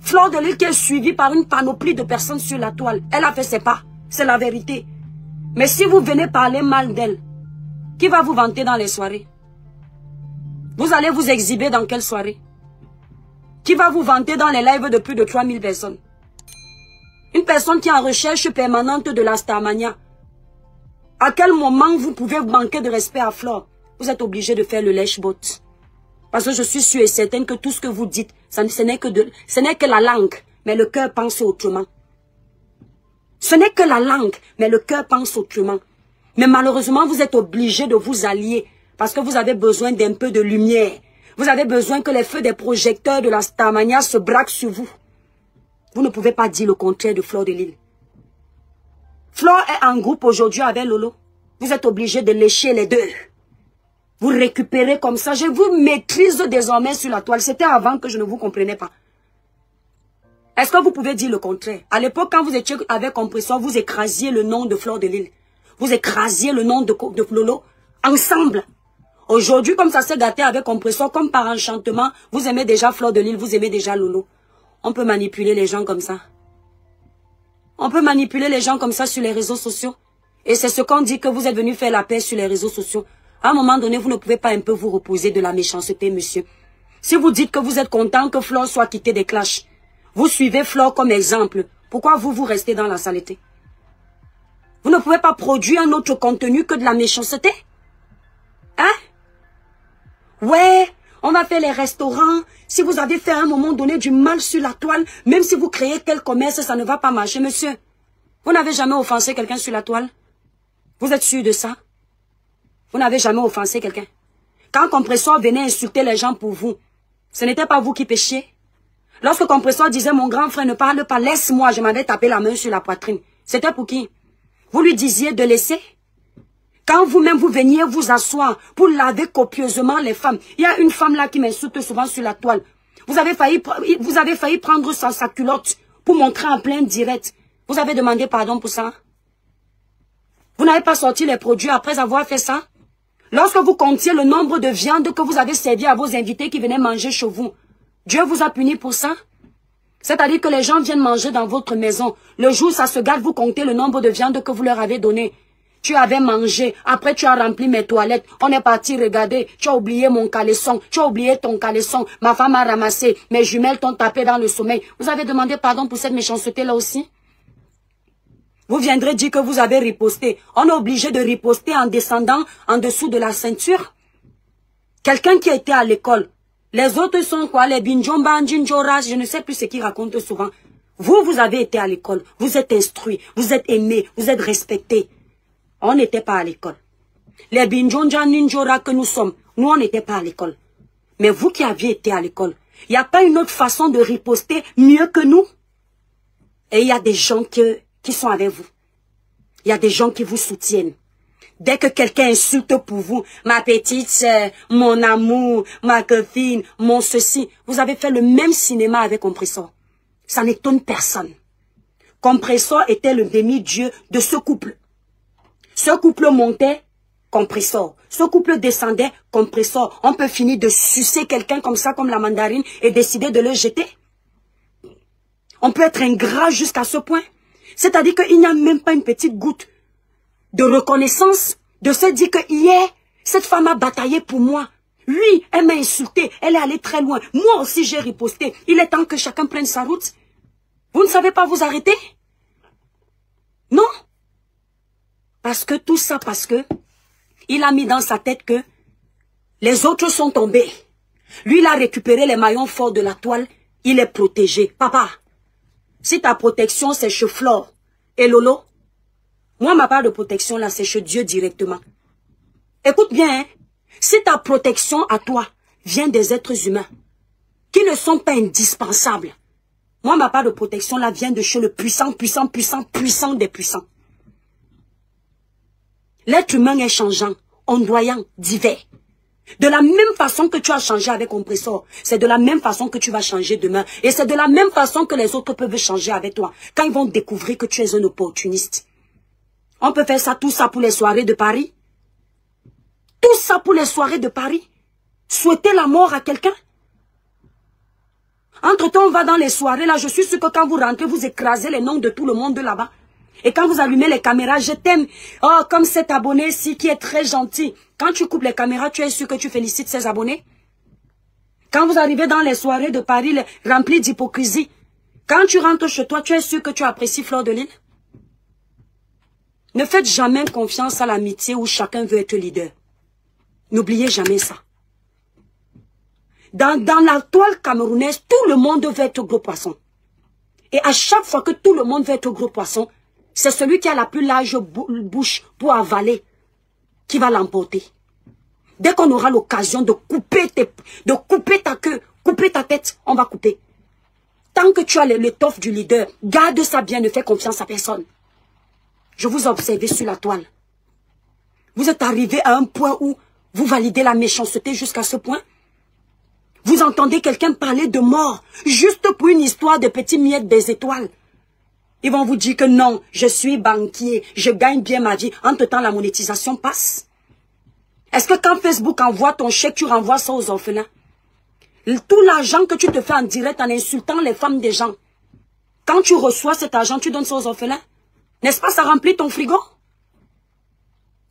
Flore de Lille qui est suivie par une panoplie de personnes sur la toile, elle a fait ses pas, c'est la vérité. Mais si vous venez parler mal d'elle, qui va vous vanter dans les soirées? Vous allez vous exhiber dans quelle soirée? Qui va vous vanter dans les lives de plus de 3000 personnes? Une personne qui est en recherche permanente de la Starmania. À quel moment vous pouvez manquer de respect à Flore? Vous êtes obligé de faire le lèche-bot. Parce que je suis sûre et certaine que tout ce que vous dites, ce n'est que la langue, mais le cœur pense autrement. Ce n'est que la langue, mais le cœur pense autrement. Mais malheureusement, vous êtes obligé de vous allier parce que vous avez besoin d'un peu de lumière. Vous avez besoin que les feux des projecteurs de la Starmania se braquent sur vous. Vous ne pouvez pas dire le contraire de Flore de Lille. Flore est en groupe aujourd'hui avec Lolo. Vous êtes obligé de lécher les deux. Vous récupérez comme ça. Je vous maîtrise désormais sur la toile. C'était avant que je ne vous comprenais pas. Est-ce que vous pouvez dire le contraire? À l'époque, quand vous étiez avec Compressor, vous écrasiez le nom de Flore de Lille. Vous écrasiez le nom de Lolo ensemble. Aujourd'hui, comme ça s'est gâté avec Compressor, comme par enchantement, vous aimez déjà Flore de Lille, vous aimez déjà Lolo. On peut manipuler les gens comme ça. On peut manipuler les gens comme ça sur les réseaux sociaux. Et c'est ce qu'on dit que vous êtes venu faire la paix sur les réseaux sociaux. À un moment donné, vous ne pouvez pas un peu vous reposer de la méchanceté, monsieur. Si vous dites que vous êtes content que Flore soit quittée des clashs, vous suivez Flore comme exemple. Pourquoi vous restez dans la saleté? Vous ne pouvez pas produire un autre contenu que de la méchanceté? Hein? Ouais, on va faire les restaurants. Si vous avez fait à un moment donné du mal sur la toile, même si vous créez quel commerce, ça ne va pas marcher, monsieur. Vous n'avez jamais offensé quelqu'un sur la toile? Vous êtes sûr de ça? Vous n'avez jamais offensé quelqu'un? Quand Compressor venait insulter les gens pour vous, ce n'était pas vous qui péchiez? Lorsque Compressor disait, mon grand frère ne parle pas, laisse-moi, je m'avais tapé la main sur la poitrine. C'était pour qui? Vous lui disiez de laisser? Quand vous-même vous veniez vous asseoir pour laver copieusement les femmes, il y a une femme là qui m'insulte souvent sur la toile. Vous avez failli prendre sa culotte pour montrer en plein direct. Vous avez demandé pardon pour ça? Vous n'avez pas sorti les produits après avoir fait ça? Lorsque vous comptiez le nombre de viandes que vous avez servi à vos invités qui venaient manger chez vous, Dieu vous a puni pour ça? C'est-à-dire que les gens viennent manger dans votre maison. Le jour où ça se gâte, vous comptez le nombre de viandes que vous leur avez donné. Tu avais mangé, après tu as rempli mes toilettes, on est parti regarder, tu as oublié mon caleçon, tu as oublié ton caleçon, ma femme a ramassé, mes jumelles t'ont tapé dans le sommeil. Vous avez demandé pardon pour cette méchanceté-là aussi? Vous viendrez dire que vous avez riposté. On est obligé de riposter en descendant en dessous de la ceinture. Quelqu'un qui a été à l'école Les autres sont quoi? Les Binjomba, Jinjora, je ne sais plus ce qu'ils racontent souvent. Vous, vous avez été à l'école, vous êtes instruits, vous êtes aimés, vous êtes respectés. On n'était pas à l'école. Les Binjonja, Ninjora que nous sommes, nous, on n'était pas à l'école. Mais vous qui aviez été à l'école, il n'y a pas une autre façon de riposter mieux que nous? Et il y a des gens qui sont avec vous. Il y a des gens qui vous soutiennent. Dès que quelqu'un insulte pour vous, ma petite sœur, mon amour, ma copine, mon ceci, vous avez fait le même cinéma avec Compressor. Ça n'étonne personne. Compressor était le demi-dieu de ce couple. Ce couple montait, Compressor. Ce couple descendait, Compressor. On peut finir de sucer quelqu'un comme ça, comme la mandarine, et décider de le jeter. On peut être ingrat jusqu'à ce point. C'est-à-dire qu'il n'y a même pas une petite goutte de reconnaissance, de se dire que hier, cette femme a bataillé pour moi. Oui, elle m'a insulté, elle est allée très loin. Moi aussi, j'ai riposté. Il est temps que chacun prenne sa route. Vous ne savez pas vous arrêter? Non. Parce que tout ça, parce que il a mis dans sa tête que les autres sont tombés. Lui, il a récupéré les maillons forts de la toile. Il est protégé. Papa, si ta protection, c'est chez Flore et Lolo, moi, ma part de protection, là, c'est chez Dieu directement. Écoute bien, hein? Si ta protection à toi vient des êtres humains qui ne sont pas indispensables, moi, ma part de protection, là, vient de chez le puissant, puissant, puissant, puissant des puissants. L'être humain est changeant, ondoyant, divers. De la même façon que tu as changé avec Compressor, c'est de la même façon que tu vas changer demain. Et c'est de la même façon que les autres peuvent changer avec toi. Quand ils vont découvrir que tu es un opportuniste. On peut faire ça, tout ça pour les soirées de Paris. Tout ça pour les soirées de Paris. Souhaiter la mort à quelqu'un. Entre-temps, on va dans les soirées, là, je suis sûr que quand vous rentrez, vous écrasez les noms de tout le monde de là-bas. Et quand vous allumez les caméras, je t'aime. Oh, comme cet abonné-ci qui est très gentil. Quand tu coupes les caméras, tu es sûr que tu félicites ces abonnés. Quand vous arrivez dans les soirées de Paris, remplies d'hypocrisie, quand tu rentres chez toi, tu es sûr que tu apprécies Fleur de Lys. Ne faites jamais confiance à l'amitié où chacun veut être leader. N'oubliez jamais ça. Dans la toile camerounaise, tout le monde veut être gros poisson. Et à chaque fois que tout le monde veut être gros poisson, c'est celui qui a la plus large bouche pour avaler qui va l'emporter. Dès qu'on aura l'occasion de couper ta queue, couper ta tête, on va couper. Tant que tu as l'étoffe du leader, garde ça bien, ne fais confiance à personne. Je vous ai observé sur la toile. Vous êtes arrivé à un point où vous validez la méchanceté jusqu'à ce point. Vous entendez quelqu'un parler de mort, juste pour une histoire de petits miettes des étoiles. Ils vont vous dire que non, je suis banquier, je gagne bien ma vie. Entre-temps, la monétisation passe. Est-ce que quand Facebook envoie ton chèque, tu renvoies ça aux orphelins? Tout l'argent que tu te fais en direct en insultant les femmes des gens, quand tu reçois cet argent, tu donnes ça aux orphelins? N'est-ce pas, ça remplit ton frigo?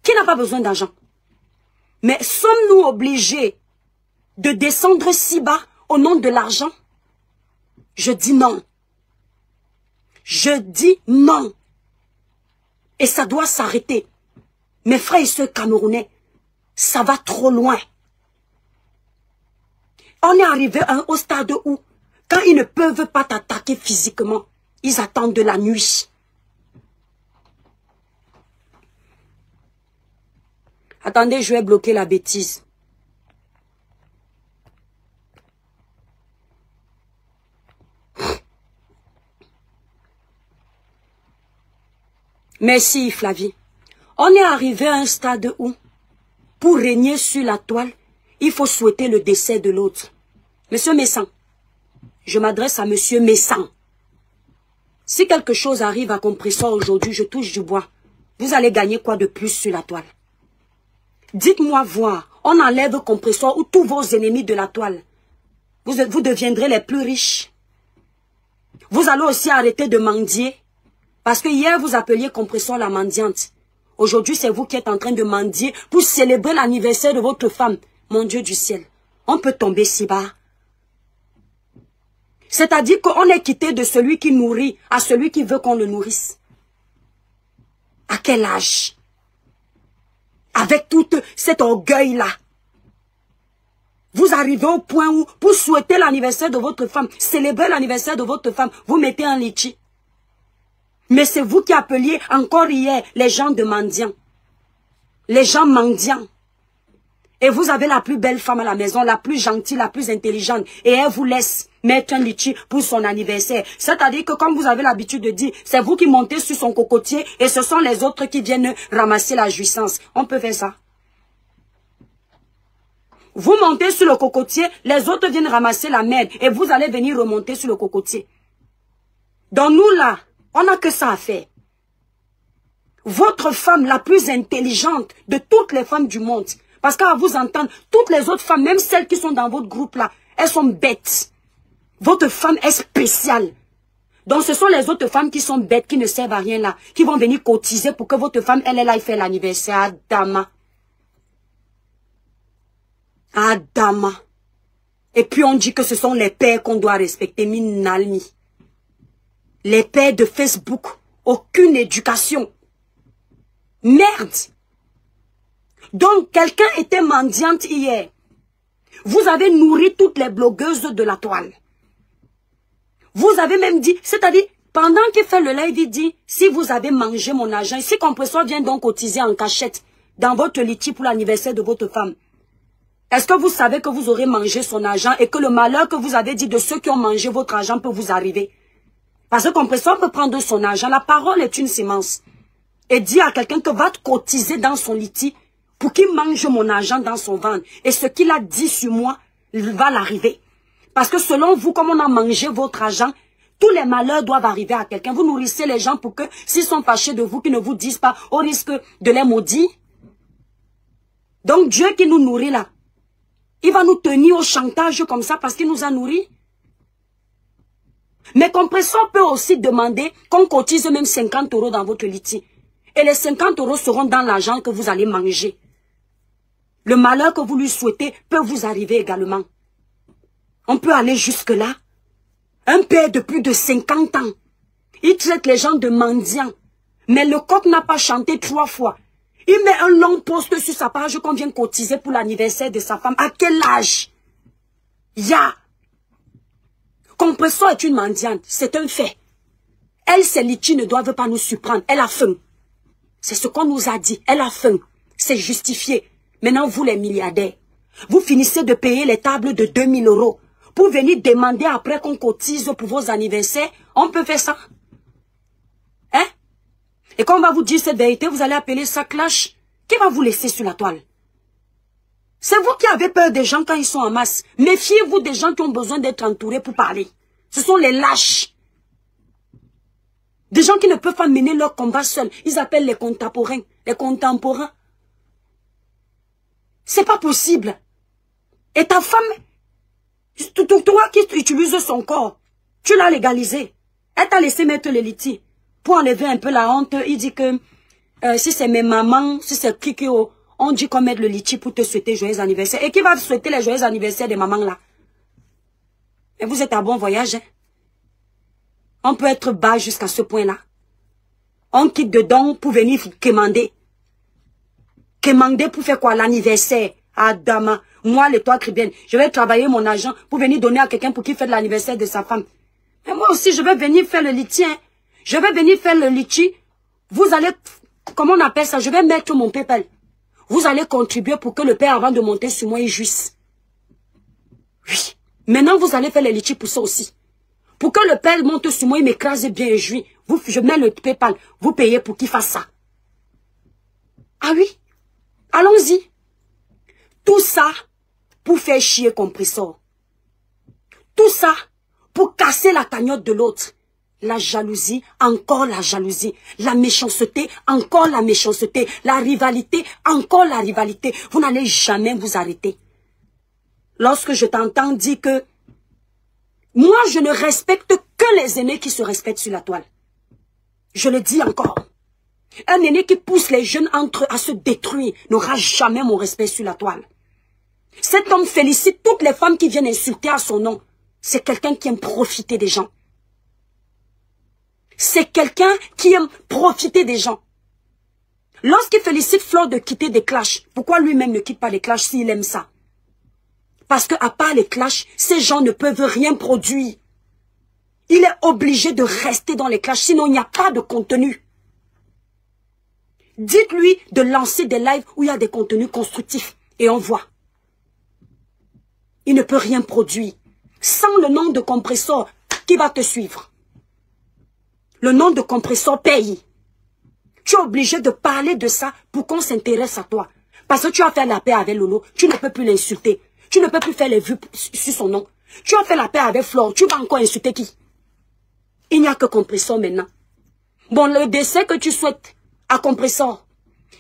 Qui n'a pas besoin d'argent? Mais sommes-nous obligés de descendre si bas au nom de l'argent? Je dis non. Je dis non. Et ça doit s'arrêter. Mes frères et sœurs camerounais, ça va trop loin. On est arrivé au stade où, quand ils ne peuvent pas t'attaquer physiquement, ils attendent de la nuit. Attendez, je vais bloquer la bêtise. Merci Flavie. On est arrivé à un stade où, pour régner sur la toile, il faut souhaiter le décès de l'autre. Monsieur Messan, je m'adresse à Monsieur Messan. Si quelque chose arrive à Compressor aujourd'hui, je touche du bois. Vous allez gagner quoi de plus sur la toile? Dites-moi voir, on enlève Compressor ou tous vos ennemis de la toile. Vous deviendrez les plus riches. Vous allez aussi arrêter de mendier. Parce que hier, vous appeliez Compressor la mendiante. Aujourd'hui, c'est vous qui êtes en train de mendier pour célébrer l'anniversaire de votre femme. Mon Dieu du ciel, on peut tomber si bas. C'est-à-dire qu'on est quitté de celui qui nourrit à celui qui veut qu'on le nourrisse. À quel âge? Avec tout cet orgueil-là. Vous arrivez au point où, pour souhaiter l'anniversaire de votre femme, célébrer l'anniversaire de votre femme, vous mettez un litchi. Mais c'est vous qui appeliez encore hier les gens de mendiants. Les gens mendiants. Et vous avez la plus belle femme à la maison, la plus gentille, la plus intelligente. Et elle vous laisse mettre un litchi pour son anniversaire. C'est-à-dire que comme vous avez l'habitude de dire, c'est vous qui montez sur son cocotier et ce sont les autres qui viennent ramasser la jouissance. On peut faire ça. Vous montez sur le cocotier, les autres viennent ramasser la merde et vous allez venir remonter sur le cocotier. Donc nous là, on n'a que ça à faire. Votre femme la plus intelligente de toutes les femmes du monde, parce qu'à vous entendre, toutes les autres femmes, même celles qui sont dans votre groupe là, elles sont bêtes. Votre femme est spéciale. Donc ce sont les autres femmes qui sont bêtes, qui ne servent à rien là, qui vont venir cotiser pour que votre femme, elle aille faire l'anniversaire à Dama. Adama. Et puis on dit que ce sont les pères qu'on doit respecter, Minalmi. Les pères de Facebook, aucune éducation. Merde. Donc quelqu'un était mendiante hier. Vous avez nourri toutes les blogueuses de la toile. Vous avez même dit, c'est-à-dire, pendant qu'il fait le live, il dit, si vous avez mangé mon argent, si Compressor vient donc cotiser en cachette dans votre litchi pour l'anniversaire de votre femme, est-ce que vous savez que vous aurez mangé son argent et que le malheur que vous avez dit de ceux qui ont mangé votre argent peut vous arriver? Parce que Compressor peut prendre son argent. La parole est une sémence. Et dire à quelqu'un que va te cotiser dans son litchi pour qu'il mange mon argent dans son ventre. Et ce qu'il a dit sur moi va l'arriver. Parce que selon vous, comme on a mangé votre argent, tous les malheurs doivent arriver à quelqu'un. Vous nourrissez les gens pour que, s'ils sont fâchés de vous, qu'ils ne vous disent pas, au risque de les maudire. Donc Dieu qui nous nourrit là, il va nous tenir au chantage comme ça parce qu'il nous a nourris. Mais Compressor peut aussi demander qu'on cotise même 50 € dans votre litchi. Et les 50 € seront dans l'argent que vous allez manger. Le malheur que vous lui souhaitez peut vous arriver également. On peut aller jusque-là. Un père de plus de 50 ans, il traite les gens de mendiants. Mais le coq n'a pas chanté 3 fois. Il met un long post sur sa page qu'on vient cotiser pour l'anniversaire de sa femme. À quel âge? Compressor est une mendiante, c'est un fait. Elle, ses litchis ne doivent pas nous surprendre. Elle a faim. C'est ce qu'on nous a dit. Elle a faim. C'est justifié. Maintenant, vous les milliardaires, vous finissez de payer les tables de 2000 € pour venir demander après qu'on cotise pour vos anniversaires. On peut faire ça? Hein? Et quand on va vous dire cette vérité, vous allez appeler ça clash. Qui va vous laisser sur la toile? C'est vous qui avez peur des gens quand ils sont en masse. Méfiez-vous des gens qui ont besoin d'être entourés pour parler. Ce sont les lâches. Des gens qui ne peuvent pas mener leur combat seuls. Ils appellent les contemporains. Les contemporains. C'est pas possible. Et ta femme, toi qui utilises son corps, tu l'as légalisé. Elle t'a laissé mettre les litchis. Pour enlever un peu la honte, il dit que si c'est mes mamans, si c'est qui on dit qu'on met le litchi pour te souhaiter joyeux anniversaire. Et qui va souhaiter les joyeux anniversaires des mamans là? Et vous êtes à bon voyage, hein? On peut être bas jusqu'à ce point-là. On quitte dedans pour venir quémander. Quémander pour faire quoi? L'anniversaire. Adama. Moi, l'étoile chrétienne, je vais travailler mon argent pour venir donner à quelqu'un pour qu'il fasse l'anniversaire de sa femme. Mais moi aussi, je vais venir faire le litchi, hein? Je vais venir faire le litchi. Vous allez, comment on appelle ça? Je vais mettre mon PayPal. Vous allez contribuer pour que le père, avant de monter sur moi, il jouisse. Oui. Maintenant, vous allez faire les litchis pour ça aussi. Pour que le père monte sur moi, il m'écrase bien et jouit. Je mets le PayPal. Vous payez pour qu'il fasse ça. Ah oui? Allons-y. Tout ça pour faire chier Compressor. Tout ça pour casser la cagnotte de l'autre. La jalousie, encore la jalousie. La méchanceté, encore la méchanceté. La rivalité, encore la rivalité. Vous n'allez jamais vous arrêter. Lorsque je t'entends dire que moi, je ne respecte que les aînés qui se respectent sur la toile. Je le dis encore. Un aîné qui pousse les jeunes entre eux à se détruire n'aura jamais mon respect sur la toile. Cet homme félicite toutes les femmes qui viennent insulter à son nom. C'est quelqu'un qui aime profiter des gens. C'est quelqu'un qui aime profiter des gens. Lorsqu'il félicite Flore de quitter des clashs, pourquoi lui-même ne quitte pas les clashs s'il aime ça? Parce que à part les clashs, ces gens ne peuvent rien produire. Il est obligé de rester dans les clashs, sinon il n'y a pas de contenu. Dites-lui de lancer des lives où il y a des contenus constructifs. Et on voit. Il ne peut rien produire. Sans le nom de compresseur, qui va te suivre? Le nom de compresseur paye. Tu es obligé de parler de ça pour qu'on s'intéresse à toi. Parce que tu as fait la paix avec Lolo, tu ne peux plus l'insulter. Tu ne peux plus faire les vues sur son nom. Tu as fait la paix avec Flore, tu vas encore insulter qui? Il n'y a que compresseur maintenant. Bon, le décès que tu souhaites à compresseur,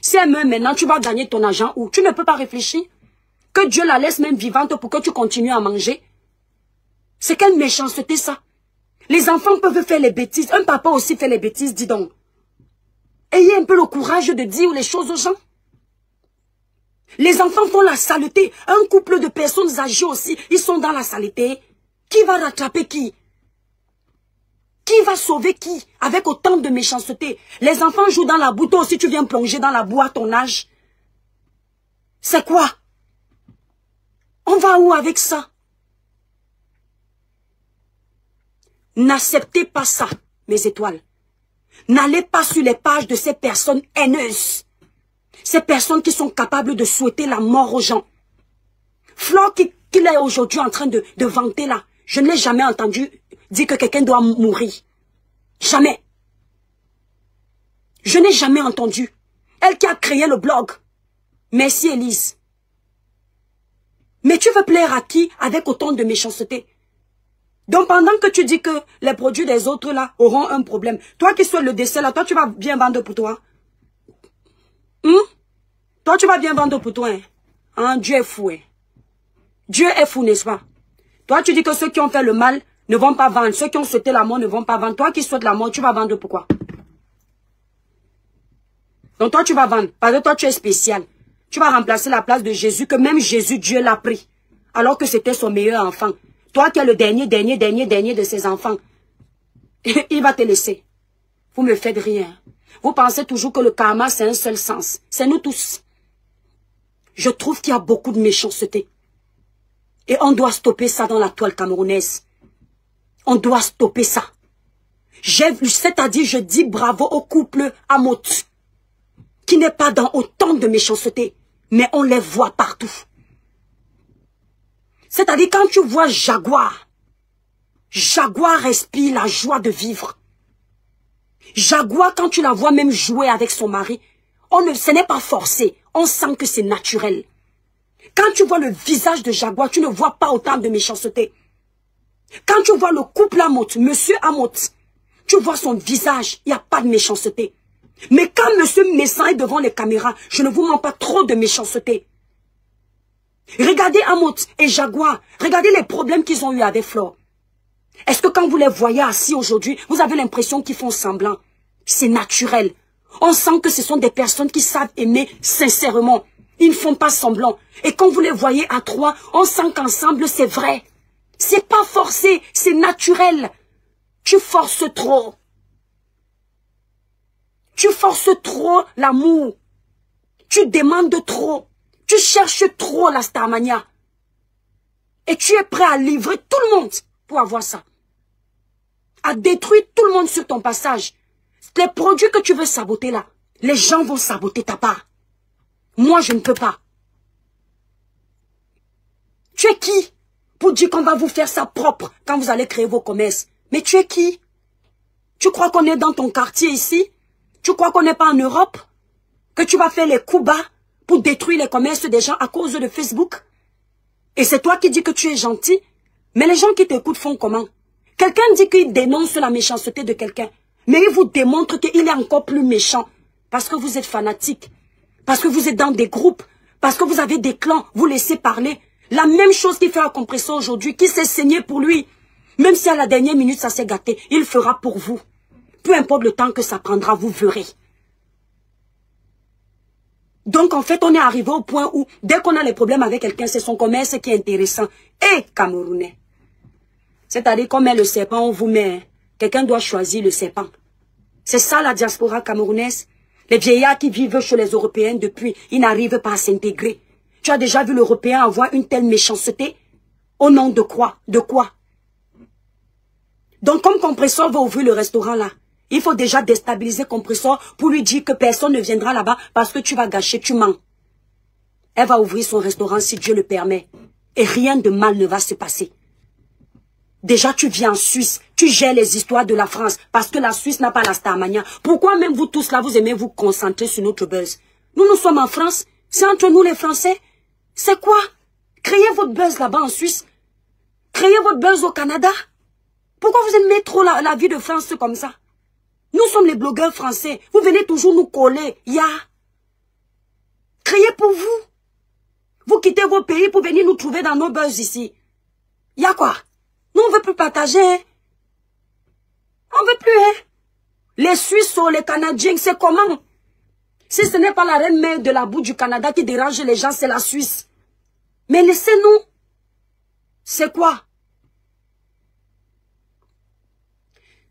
si elle meurt maintenant, tu vas gagner ton argent où? Tu ne peux pas réfléchir? Que Dieu la laisse même vivante pour que tu continues à manger? C'est quelle méchanceté ça? Les enfants peuvent faire les bêtises. Un papa aussi fait les bêtises, dis donc. Ayez un peu le courage de dire les choses aux gens. Les enfants font la saleté. Un couple de personnes âgées aussi, ils sont dans la saleté. Qui va rattraper qui? Qui va sauver qui? Avec autant de méchanceté. Les enfants jouent dans la boue, toi aussi tu viens plonger dans la boue à ton âge. C'est quoi? On va où avec ça? N'acceptez pas ça, mes étoiles. N'allez pas sur les pages de ces personnes haineuses. Ces personnes qui sont capables de souhaiter la mort aux gens. Flore qu'il est aujourd'hui en train de vanter là. Je ne l'ai jamais entendu dire que quelqu'un doit mourir. Jamais. Je n'ai jamais entendu. Elle qui a créé le blog. Merci Élise. Mais tu veux plaire à qui avec autant de méchanceté? Donc pendant que tu dis que les produits des autres là auront un problème, toi qui souhaites le décès là, toi tu vas bien vendre pour toi. Toi tu vas bien vendre pour toi. Hein? Dieu est fou. Hein? Dieu est fou, n'est-ce pas? Toi tu dis que ceux qui ont fait le mal ne vont pas vendre. Ceux qui ont souhaité la mort ne vont pas vendre. Toi qui souhaites la mort, tu vas vendre pourquoi? Donc toi tu vas vendre. Parce que toi tu es spécial. Tu vas remplacer la place de Jésus, que même Jésus, Dieu l'a pris. Alors que c'était son meilleur enfant. Toi qui es le dernier de ses enfants. Il va te laisser. Vous me faites rien. Vous pensez toujours que le karma c'est un seul sens. C'est nous tous. Je trouve qu'il y a beaucoup de méchanceté. Et on doit stopper ça dans la toile camerounaise. On doit stopper ça. C'est-à-dire, je dis bravo au couple Amot, qui n'est pas dans autant de méchanceté, mais on les voit partout. C'est-à-dire, quand tu vois Jaguar respire la joie de vivre. Jaguar, quand tu la vois même jouer avec son mari, ce n'est pas forcé, on sent que c'est naturel. Quand tu vois le visage de Jaguar, tu ne vois pas autant de méchanceté. Quand tu vois le couple Amot, monsieur Amot, tu vois son visage, il n'y a pas de méchanceté. Mais quand monsieur Messin est devant les caméras, je ne vous mens pas, trop de méchanceté. Regardez Amot et Jaguar, regardez les problèmes qu'ils ont eu avec Flore. Est-ce que quand vous les voyez assis aujourd'hui, vous avez l'impression qu'ils font semblant? C'est naturel. On sent que ce sont des personnes qui savent aimer sincèrement. Ils ne font pas semblant. Et quand vous les voyez à trois, on sent qu'ensemble c'est vrai. C'est pas forcé, c'est naturel. Tu forces trop. Tu forces trop l'amour. Tu demandes trop. Tu cherches trop la Starmania. Et tu es prêt à livrer tout le monde pour avoir ça. À détruire tout le monde sur ton passage. Les produits que tu veux saboter là, les gens vont saboter ta part. Moi, je ne peux pas. Tu es qui pour dire qu'on va vous faire ça propre quand vous allez créer vos commerces? Mais tu es qui? Tu crois qu'on est dans ton quartier ici? Tu crois qu'on n'est pas en Europe? Que tu vas faire les coups bas pour détruire les commerces des gens à cause de Facebook? Et c'est toi qui dis que tu es gentil? Mais les gens qui t'écoutent font comment? Quelqu'un dit qu'il dénonce la méchanceté de quelqu'un. Mais il vous démontre qu'il est encore plus méchant. Parce que vous êtes fanatique. Parce que vous êtes dans des groupes. Parce que vous avez des clans. Vous laissez parler. La même chose qu'il fait à Compresseur aujourd'hui. Qui s'est saigné pour lui. Même si à la dernière minute ça s'est gâté. Il fera pour vous. Peu importe le temps que ça prendra, vous verrez. Donc en fait, on est arrivé au point où, dès qu'on a les problèmes avec quelqu'un, c'est son commerce qui est intéressant. Et Camerounais. C'est-à-dire qu'on met le serpent, on vous met. Quelqu'un doit choisir le serpent. C'est ça la diaspora camerounaise. Les vieillards qui vivent chez les Européens depuis, ils n'arrivent pas à s'intégrer. Tu as déjà vu l'Européen avoir une telle méchanceté? Au nom de quoi? De quoi? Donc, comme Compressor va ouvrir le restaurant là, il faut déjà déstabiliser Compressor pour lui dire que personne ne viendra là-bas parce que tu vas gâcher, tu mens. Elle va ouvrir son restaurant si Dieu le permet. Et rien de mal ne va se passer. Déjà, tu viens en Suisse, tu gères les histoires de la France parce que la Suisse n'a pas la Starmania. Pourquoi même vous tous là, vous aimez vous concentrer sur notre buzz? Nous sommes en France, c'est entre nous les Français. C'est quoi? Créez votre buzz là-bas en Suisse. Créez votre buzz au Canada. Pourquoi vous aimez trop la vie de France comme ça? Nous sommes les blogueurs français. Vous venez toujours nous coller. Créez pour vous. Vous quittez vos pays pour venir nous trouver dans nos buzz ici. Quoi? Nous, on ne veut plus partager. Hein? On ne veut plus. Hein? Les Suisses ou les Canadiens, c'est comment? Si ce n'est pas la reine mère de la boue du Canada qui dérange les gens, c'est la Suisse. Mais laissez-nous. C'est quoi?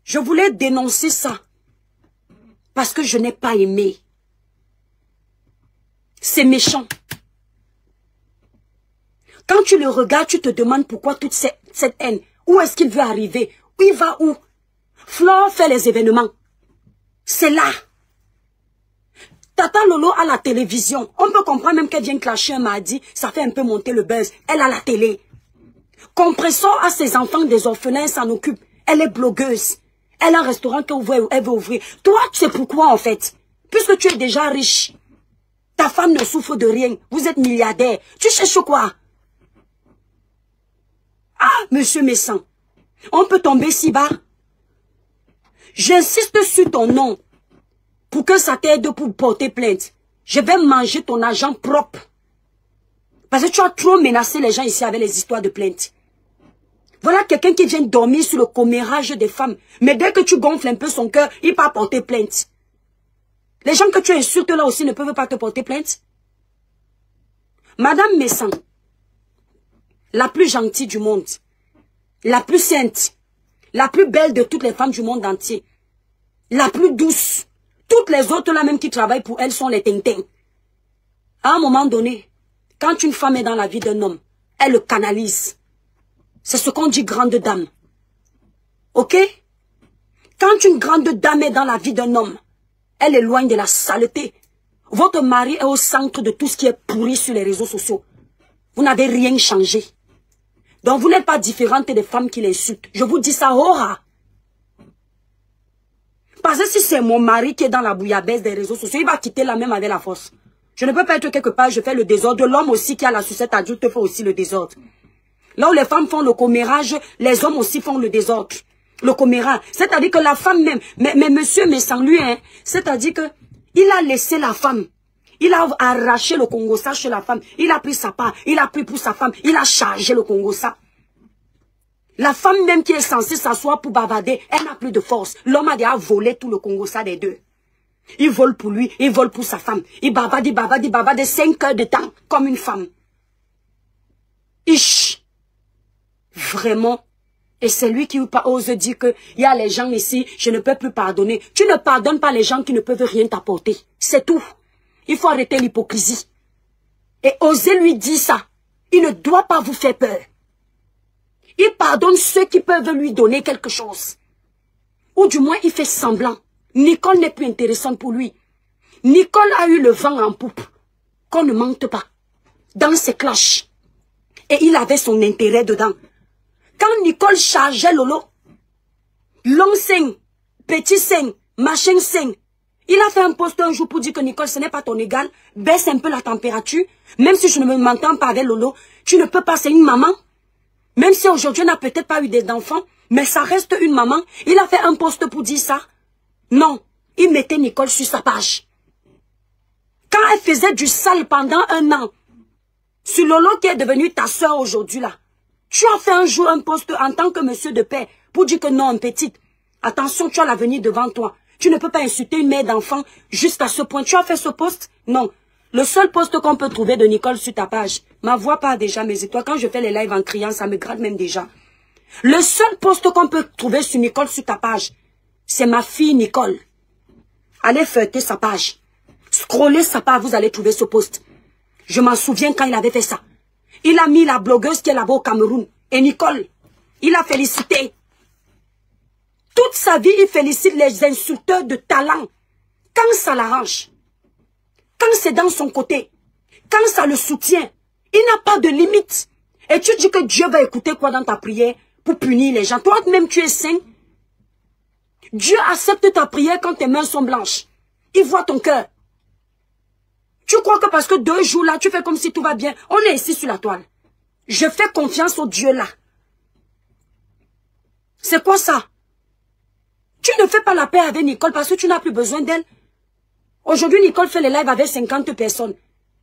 Je voulais dénoncer ça. Parce que je n'ai pas aimé. C'est méchant. Quand tu le regardes, tu te demandes pourquoi toute cette haine. Où est-ce qu'il veut arriver? Il va où? Flore fait les événements. C'est là. Tata Lolo a la télévision. On peut comprendre même qu'elle vient clasher un mardi. Ça fait un peu monter le buzz. Elle a la télé. Compressor a ses enfants des orphelins, elle s'en occupe. Elle est blogueuse. Elle a un restaurant qu'elle veut ouvrir. Toi, tu sais pourquoi en fait? Puisque tu es déjà riche. Ta femme ne souffre de rien. Vous êtes milliardaire. Tu cherches quoi? Ah, monsieur Messan, on peut tomber si bas. J'insiste sur ton nom pour que ça t'aide pour porter plainte. Je vais manger ton argent propre. Parce que tu as trop menacé les gens ici avec les histoires de plainte. Voilà quelqu'un qui vient dormir sur le commérage des femmes. Mais dès que tu gonfles un peu son cœur, il va porter plainte. Les gens que tu insultes là aussi ne peuvent pas te porter plainte. Madame Messan, la plus gentille du monde, la plus sainte, la plus belle de toutes les femmes du monde entier, la plus douce. Toutes les autres là même qui travaillent pour elle sont les tintins. À un moment donné, quand une femme est dans la vie d'un homme, elle le canalise. C'est ce qu'on dit grande dame. Ok? Quand une grande dame est dans la vie d'un homme, elle est loin de la saleté. Votre mari est au centre de tout ce qui est pourri sur les réseaux sociaux. Vous n'avez rien changé. Donc vous n'êtes pas différente des femmes qui l'insultent. Je vous dis ça, aura. Parce que si c'est mon mari qui est dans la bouillabaisse des réseaux sociaux, il va quitter la même avec la force. Je ne peux pas être quelque part, je fais le désordre. L'homme aussi qui a la sucette adulte fait aussi le désordre. Là où les femmes font le commérage, les hommes aussi font le désordre. Le commérage. C'est-à-dire que la femme même, mais monsieur, mais sans lui, hein, c'est-à-dire que il a laissé la femme. Il a arraché le Congo-ça chez la femme. Il a pris sa part. Il a pris pour sa femme. Il a chargé le Congo-ça. La femme même qui est censée s'asseoir pour bavarder, elle n'a plus de force. L'homme a déjà volé tout le Congo-ça des deux. Il vole pour lui, il vole pour sa femme. Il bavarde 5 heures de temps, comme une femme. Ich. Vraiment. Et c'est lui qui ose dire que il y a les gens ici, je ne peux plus pardonner. Tu ne pardonnes pas les gens qui ne peuvent rien t'apporter. C'est tout. Il faut arrêter l'hypocrisie. Et oser lui dire ça. Il ne doit pas vous faire peur. Il pardonne ceux qui peuvent lui donner quelque chose. Ou du moins, il fait semblant. Nicole n'est plus intéressante pour lui. Nicole a eu le vent en poupe. Qu'on ne mente pas. Dans ses cloches. Et il avait son intérêt dedans. Quand Nicole chargeait Lolo, long sein, petit sein, machin sein, il a fait un post un jour pour dire que Nicole, ce n'est pas ton égal, baisse un peu la température, même si je ne m'entends pas avec Lolo, tu ne peux pas, c'est une maman. Même si aujourd'hui on n'a peut-être pas eu d'enfants, mais ça reste une maman. Il a fait un post pour dire ça. Non, il mettait Nicole sur sa page. Quand elle faisait du sale pendant 1 an, sur Lolo qui est devenu ta soeur aujourd'hui là, tu as fait un jour un post en tant que monsieur de paix pour dire que non, petite, attention, tu as l'avenir devant toi. Tu ne peux pas insulter une mère d'enfant jusqu'à ce point. Tu as fait ce post? Non. Le seul post qu'on peut trouver de Nicole sur ta page, ma voix part déjà, mais toi, quand je fais les lives en criant, ça me gratte même déjà. Le seul post qu'on peut trouver sur Nicole sur ta page, c'est ma fille Nicole. Allez feuilleter sa page. Scrollez sa page, vous allez trouver ce post. Je m'en souviens quand il avait fait ça. Il a mis la blogueuse qui est là-bas au Cameroun. Et Nicole, il a félicité. Toute sa vie, il félicite les insulteurs de talent. Quand ça l'arrange. Quand c'est dans son côté. Quand ça le soutient. Il n'a pas de limite. Et tu dis que Dieu va écouter quoi dans ta prière pour punir les gens. Toi-même, tu es saint. Dieu accepte ta prière quand tes mains sont blanches. Il voit ton cœur. Tu crois que parce que 2 jours là, tu fais comme si tout va bien. On est ici sur la toile. Je fais confiance au Dieu là. C'est quoi ça? Tu ne fais pas la paix avec Nicole parce que tu n'as plus besoin d'elle. Aujourd'hui, Nicole fait les lives avec 50 personnes.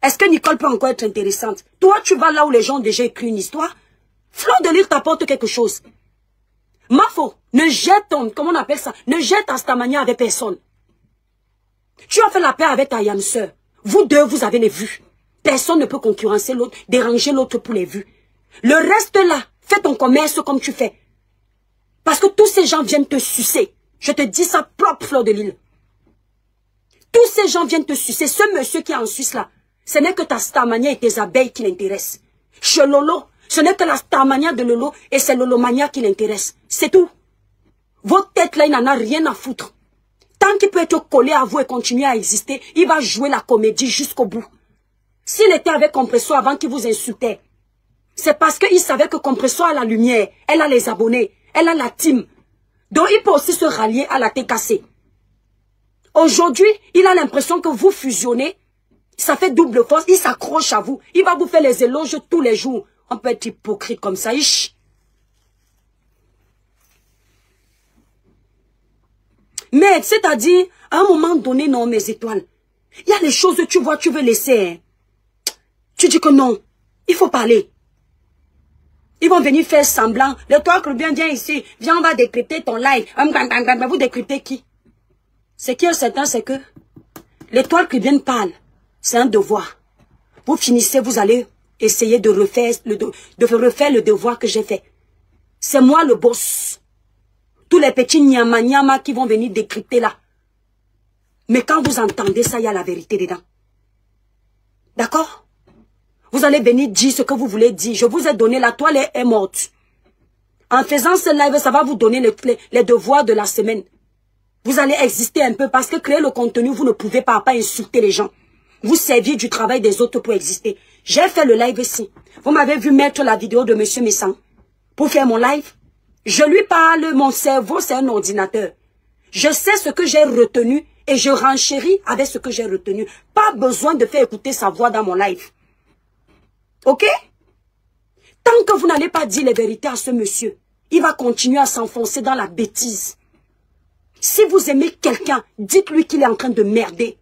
Est-ce que Nicole peut encore être intéressante? Toi, tu vas là où les gens ont déjà écrit une histoire. Fleur de Lys t'apporte quelque chose. Mafo, ne jette ton, comment on appelle ça? Ne jette Astamania avec personne. Tu as fait la paix avec ta yam sœur. Vous deux, vous avez les vues. Personne ne peut concurrencer l'autre, déranger l'autre pour les vues. Le reste là, fais ton commerce comme tu fais. Parce que tous ces gens viennent te sucer. Je te dis ça propre, Fleur de Lys. Tous ces gens viennent te sucer. Ce monsieur qui est en Suisse là, ce n'est que ta Starmania et tes abeilles qui l'intéressent. Chez Lolo, ce n'est que la Starmania de Lolo et c'est Lolomania qui l'intéresse. C'est tout. Votre tête là, il n'en a rien à foutre. Tant qu'il peut être collé à vous et continuer à exister, il va jouer la comédie jusqu'au bout. S'il était avec Compresso avant qu'il vous insultait, c'est parce qu'il savait que Compresso a la lumière, elle a les abonnés, elle a la team. Donc il peut aussi se rallier à la TKC. Aujourd'hui, il a l'impression que vous fusionnez, ça fait double force, il s'accroche à vous. Il va vous faire les éloges tous les jours. On peut être hypocrite comme ça. Mais c'est-à-dire, à un moment donné, non, mes étoiles, il y a les choses que tu vois, tu veux laisser. Hein. Tu dis que non, il faut parler. Ils vont venir faire semblant. L'étoile Caribbean, viens ici, viens, on va décrypter ton live. Vous décryptez qui? Ce qui est certain, c'est que l'étoile Caribbean parle. C'est un devoir. Vous finissez, vous allez essayer de refaire le devoir que j'ai fait. C'est moi le boss. Tous les petits nyama qui vont venir décrypter là. Mais quand vous entendez ça, il y a la vérité dedans. D'accord? Vous allez venir dire ce que vous voulez dire. Je vous ai donné, la toile est morte. En faisant ce live, ça va vous donner les devoirs de la semaine. Vous allez exister un peu parce que créer le contenu, vous ne pouvez pas insulter les gens. Vous servir du travail des autres pour exister. J'ai fait le live ici. Vous m'avez vu mettre la vidéo de Monsieur Messan pour faire mon live. Je lui parle, mon cerveau, c'est un ordinateur. Je sais ce que j'ai retenu et je renchéris avec ce que j'ai retenu. Pas besoin de faire écouter sa voix dans mon live. Ok? Tant que vous n'allez pas dire les vérités à ce monsieur, il va continuer à s'enfoncer dans la bêtise. Si vous aimez quelqu'un, dites-lui qu'il est en train de merder.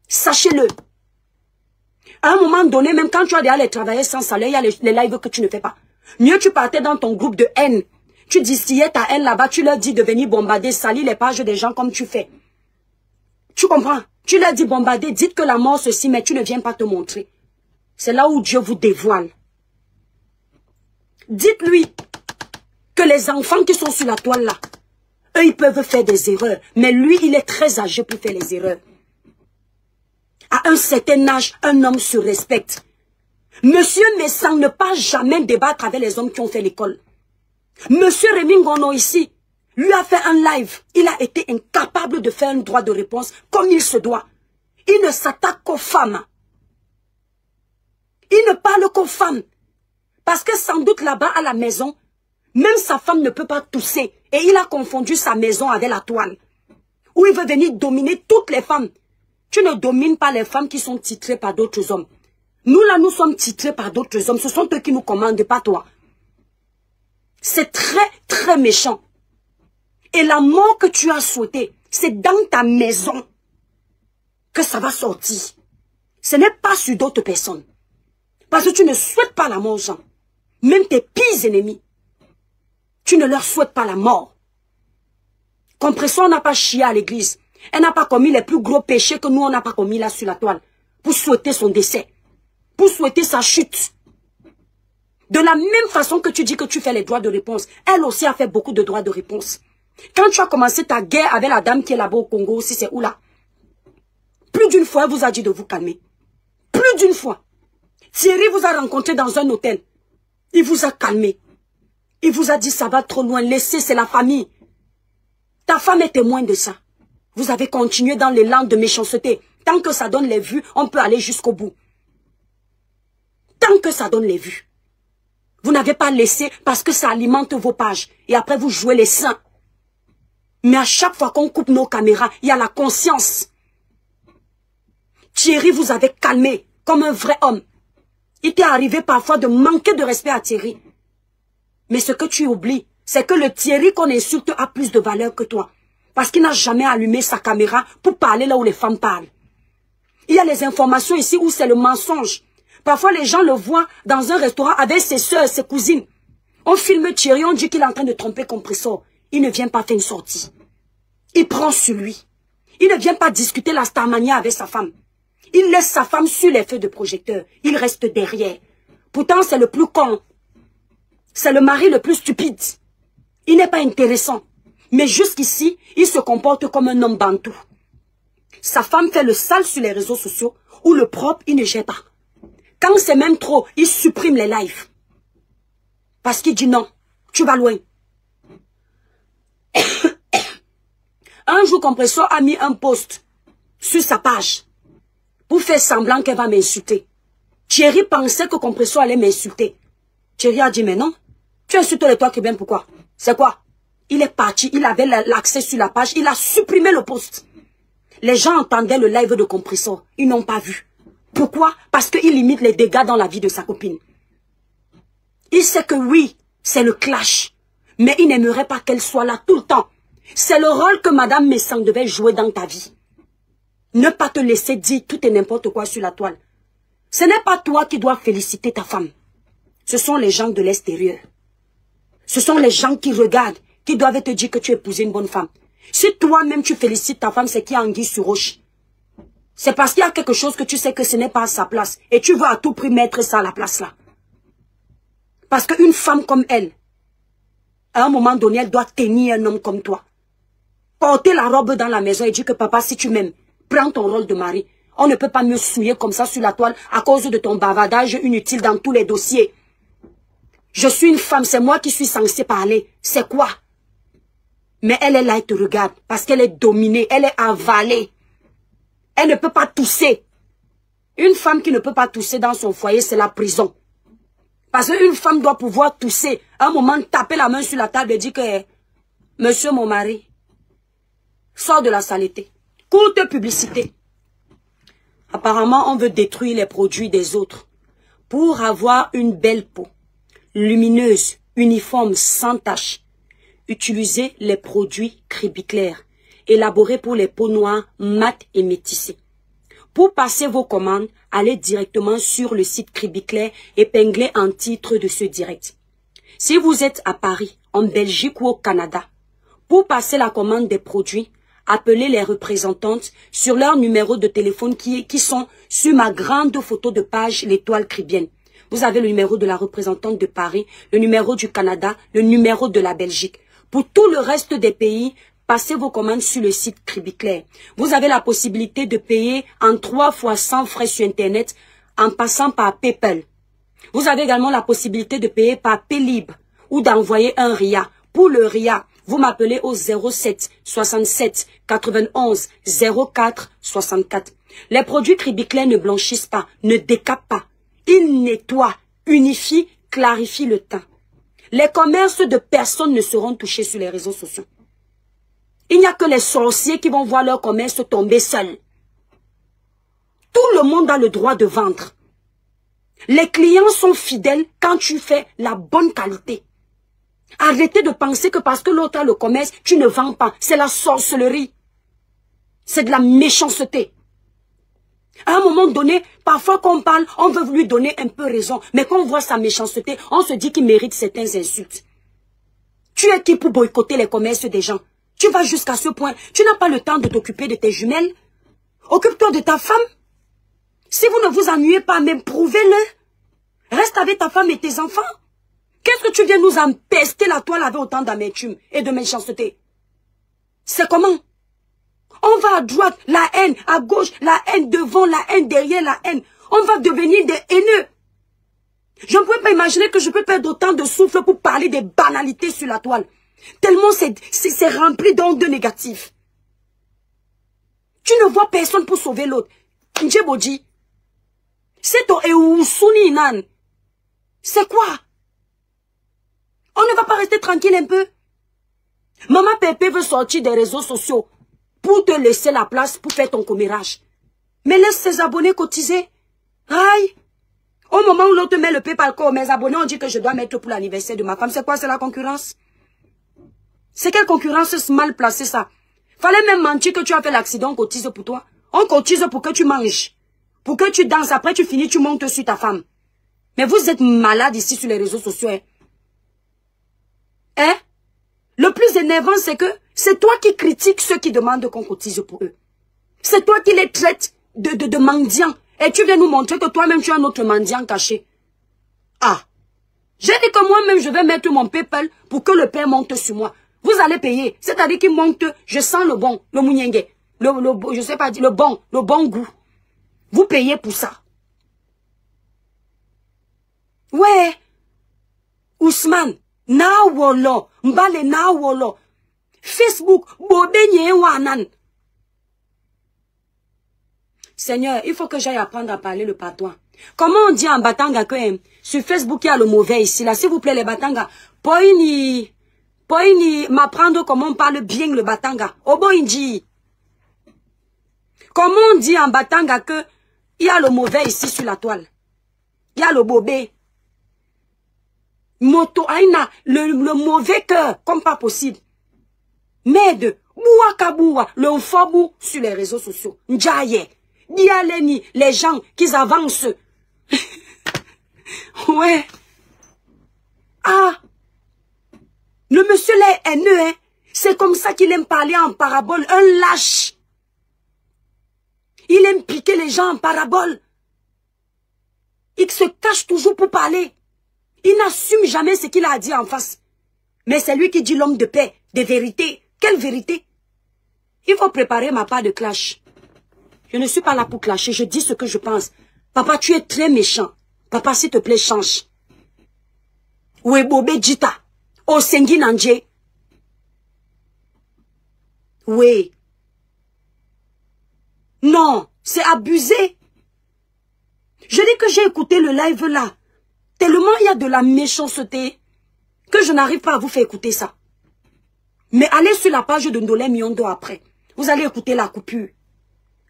Sachez-le. À un moment donné, même quand tu as déjà aller travailler sans salaire, il y a les lives que tu ne fais pas. Mieux tu partais dans ton groupe de haine. Tu distillais ta haine là-bas, tu leur dis de venir bombarder, salir les pages des gens comme tu fais. Tu comprends? Tu leur dis bombarder, dites que la mort ceci, mais tu ne viens pas te montrer. C'est là où Dieu vous dévoile. Dites-lui que les enfants qui sont sur la toile là, eux ils peuvent faire des erreurs, mais lui il est très âgé pour faire les erreurs. À un certain âge, un homme se respecte. Monsieur Messan ne peut jamais débattre avec les hommes qui ont fait l'école. Monsieur Rémi Ngono ici, lui a fait un live. Il a été incapable de faire un droit de réponse comme il se doit. Il ne s'attaque qu'aux femmes. Il ne parle qu'aux femmes. Parce que sans doute là-bas à la maison, même sa femme ne peut pas tousser. Et il a confondu sa maison avec la toile. Où il veut venir dominer toutes les femmes. Tu ne domines pas les femmes qui sont titrées par d'autres hommes. Nous là, nous sommes titrés par d'autres hommes. Ce sont eux qui nous commandent, pas toi. C'est très, très méchant. Et la mort que tu as souhaitée, c'est dans ta maison que ça va sortir. Ce n'est pas sur d'autres personnes. Parce que tu ne souhaites pas la mort aux gens. Même tes pires ennemis. Tu ne leur souhaites pas la mort. Compression n'a pas chié à l'église. Elle n'a pas commis les plus gros péchés que nous, on n'a pas commis là sur la toile. Pour souhaiter son décès. Pour souhaiter sa chute. De la même façon que tu dis que tu fais les droits de réponse, elle aussi a fait beaucoup de droits de réponse. Quand tu as commencé ta guerre avec la dame qui est là-bas au Congo aussi, c'est où là? Plus d'une fois, elle vous a dit de vous calmer. Plus d'une fois. Thierry vous a rencontré dans un hôtel. Il vous a calmé. Il vous a dit ça va trop loin, laissez, c'est la famille. Ta femme est témoin de ça. Vous avez continué dans l'élan de méchanceté. Tant que ça donne les vues, on peut aller jusqu'au bout. Tant que ça donne les vues. Vous n'avez pas laissé parce que ça alimente vos pages. Et après vous jouez les saints. Mais à chaque fois qu'on coupe nos caméras, il y a la conscience. Thierry vous avait calmé comme un vrai homme. Il t'est arrivé parfois de manquer de respect à Thierry. Mais ce que tu oublies, c'est que le Thierry qu'on insulte a plus de valeur que toi. Parce qu'il n'a jamais allumé sa caméra pour parler là où les femmes parlent. Il y a les informations ici où c'est le mensonge. Parfois les gens le voient dans un restaurant avec ses soeurs, ses cousines. On filme Thierry, on dit qu'il est en train de tromper Compressor. Il ne vient pas faire une sortie. Il prend sur lui. Il ne vient pas discuter la starmania avec sa femme. Il laisse sa femme sur les feux de projecteur. Il reste derrière. Pourtant, c'est le plus con. C'est le mari le plus stupide. Il n'est pas intéressant. Mais jusqu'ici, il se comporte comme un homme bantou. Sa femme fait le sale sur les réseaux sociaux ou le propre, il ne gère pas. Quand c'est même trop, il supprime les lives. Parce qu'il dit non, tu vas loin. Un jour, Compressor a mis un post sur sa page pour faire semblant qu'elle va m'insulter. Thierry pensait que Compressor allait m'insulter. Thierry a dit, mais non, tu insultes les toi qui viennent, pourquoi? C'est quoi? Il est parti, il avait l'accès sur la page, il a supprimé le post. Les gens entendaient le live de Compressor, ils n'ont pas vu. Pourquoi? Parce qu'il limite les dégâts dans la vie de sa copine. Il sait que oui, c'est le clash, mais il n'aimerait pas qu'elle soit là tout le temps. C'est le rôle que Madame Messang devait jouer dans ta vie. Ne pas te laisser dire tout et n'importe quoi sur la toile. Ce n'est pas toi qui dois féliciter ta femme. Ce sont les gens de l'extérieur. Ce sont les gens qui regardent, qui doivent te dire que tu as épousé une bonne femme. Si toi-même tu félicites ta femme, c'est qu'il y a anguille sur roche. C'est parce qu'il y a quelque chose que tu sais que ce n'est pas à sa place. Et tu veux à tout prix mettre ça à la place là. Parce qu'une femme comme elle, à un moment donné, elle doit tenir un homme comme toi. Porter la robe dans la maison et dire que papa, si tu m'aimes, prends ton rôle de mari. On ne peut pas me souiller comme ça sur la toile à cause de ton bavardage inutile dans tous les dossiers. Je suis une femme, c'est moi qui suis censée parler. C'est quoi? Mais elle est là, elle te regarde parce qu'elle est dominée, elle est avalée. Elle ne peut pas tousser. Une femme qui ne peut pas tousser dans son foyer, c'est la prison. Parce qu'une femme doit pouvoir tousser. À un moment, taper la main sur la table et dire que monsieur mon mari, sors de la saleté. Courte publicité. Apparemment, on veut détruire les produits des autres pour avoir une belle peau, lumineuse, uniforme, sans tache. Utilisez les produits Cribiclair, élaborés pour les peaux noires, mates et métissées. Pour passer vos commandes, allez directement sur le site Cribiclair épinglé en titre de ce direct. Si vous êtes à Paris, en Belgique ou au Canada, pour passer la commande des produits, appelez les représentantes sur leur numéro de téléphone qui sont sur ma grande photo de page l'étoile cribienne. Vous avez le numéro de la représentante de Paris, le numéro du Canada, le numéro de la Belgique. Pour tout le reste des pays, passez vos commandes sur le site Cribiclair. Vous avez la possibilité de payer en 3 fois sans frais sur Internet en passant par PayPal. Vous avez également la possibilité de payer par Paylib ou d'envoyer un RIA. Pour le RIA, vous m'appelez au 07 67 91 04 64. Les produits Cribiclair ne blanchissent pas, ne décapent pas. Ils nettoient, unifient, clarifient le teint. Les commerces de personnes ne seront touchés sur les réseaux sociaux. Il n'y a que les sorciers qui vont voir leur commerce tomber seuls. Tout le monde a le droit de vendre. Les clients sont fidèles quand tu fais la bonne qualité. Arrêtez de penser que parce que l'autre a le commerce, tu ne vends pas. C'est la sorcellerie. C'est de la méchanceté. À un moment donné, parfois qu'on parle, on veut lui donner un peu raison. Mais quand on voit sa méchanceté, on se dit qu'il mérite certaines insultes. Tu es qui pour boycotter les commerces des gens? Tu vas jusqu'à ce point. Tu n'as pas le temps de t'occuper de tes jumelles. Occupe-toi de ta femme. Si vous ne vous ennuyez pas, même prouvez-le. Reste avec ta femme et tes enfants. Qu'est-ce que tu viens nous empester la toile avec autant d'amertume et de méchanceté? C'est comment? On va à droite, la haine, à gauche, la haine devant, la haine derrière, la haine. On va devenir des haineux. Je ne pouvais pas imaginer que je peux perdre autant de souffle pour parler des banalités sur la toile. Tellement c'est rempli d'ondes négatives. Tu ne vois personne pour sauver l'autre. Njeboji. C'est ton Eusuni Nan. C'est quoi? On ne va pas rester tranquille un peu? Maman Pépé veut sortir des réseaux sociaux pour te laisser la place pour faire ton commérage. Mais laisse ses abonnés cotiser. Aïe. Au moment où l'autre met le PayPal code, mes abonnés ont dit que je dois mettre pour l'anniversaire de ma femme. C'est quoi? C'est la concurrence? C'est quelle concurrence mal placée ça? Fallait même mentir que tu as fait l'accident, on cotise pour toi. On cotise pour que tu manges. Pour que tu danses. Après tu finis, tu montes sur ta femme. Mais vous êtes malade ici sur les réseaux sociaux. Hein? Hein? Le plus énervant, c'est que c'est toi qui critiques ceux qui demandent qu'on cotise pour eux. C'est toi qui les traites de mendiants. Et tu viens nous montrer que toi-même tu as un autre mendiant caché. Ah! J'ai dit que moi-même je vais mettre mon PayPal pour que le père monte sur moi. Vous allez payer. C'est-à-dire qu'il monte, je sens le bon, le mouniengue. Je sais pas dire, le bon goût. Vous payez pour ça. Ouais. Ousmane, Nawolo, Mbale Nawolo. Facebook, Bobenye Wanan. Seigneur, il faut que j'aille apprendre à parler le patois. Comment on dit en Batanga que sur Facebook il y a le mauvais ici là? S'il vous plaît les Batanga, poini m'apprendre comment on parle bien le Batanga. Oboindi. Comment on dit en Batanga que il y a le mauvais ici sur la toile? Il y a le bobé. Moto aina le mauvais cœur comme pas possible. Merde, Bouakaboua, le fobou sur les réseaux sociaux. Ndjaye. Dialeni, les gens qui avancent. Ouais. Ah. Le monsieur là est haineux, hein. C'est comme ça qu'il aime parler en parabole. Un lâche. Il aime piquer les gens en parabole. Il se cache toujours pour parler. Il n'assume jamais ce qu'il a dit en face. Mais c'est lui qui dit l'homme de paix, de vérité. Quelle vérité? Il faut préparer ma part de clash. Je ne suis pas là pour clasher, je dis ce que je pense. Papa, tu es très méchant. Papa, s'il te plaît, change. Webobe Jita. Osengi Nanje. Oui. Non, c'est abusé. Je dis que j'ai écouté le live là. Tellement il y a de la méchanceté que je n'arrive pas à vous faire écouter ça. Mais allez sur la page de Ndolé Miondo après. Vous allez écouter la coupure.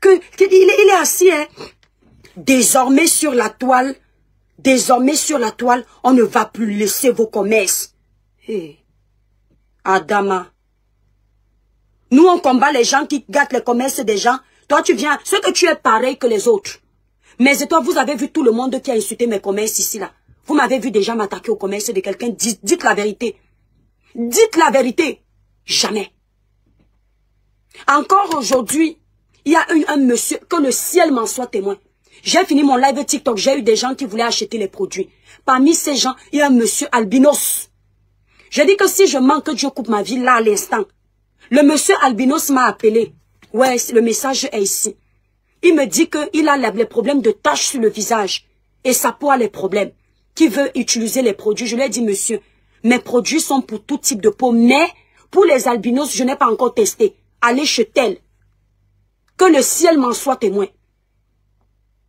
Il est assis, hein. Désormais sur la toile, on ne va plus laisser vos commerces. Hey. Adama. Nous, on combat les gens qui gâtent les commerces des gens. Toi, tu viens, ce que tu es pareil que les autres. Mais et toi, vous avez vu tout le monde qui a insulté mes commerces ici, là. Vous m'avez vu déjà m'attaquer au commerce de quelqu'un. Dites la vérité. Dites la vérité. Jamais. Encore aujourd'hui, il y a un monsieur, que le ciel m'en soit témoin. J'ai fini mon live TikTok, j'ai eu des gens qui voulaient acheter les produits. Parmi ces gens, il y a un monsieur albinos. J'ai dit que si je manque, Dieu coupe ma vie là à l'instant. Le monsieur albinos m'a appelé. Ouais, le message est ici. Il me dit qu'il a les problèmes de taches sur le visage. Et sa peau a les problèmes. Qui veut utiliser les produits? Je lui ai dit, monsieur, mes produits sont pour tout type de peau. Mais pour les albinos, je n'ai pas encore testé. Allez chez tel. Que le ciel m'en soit témoin.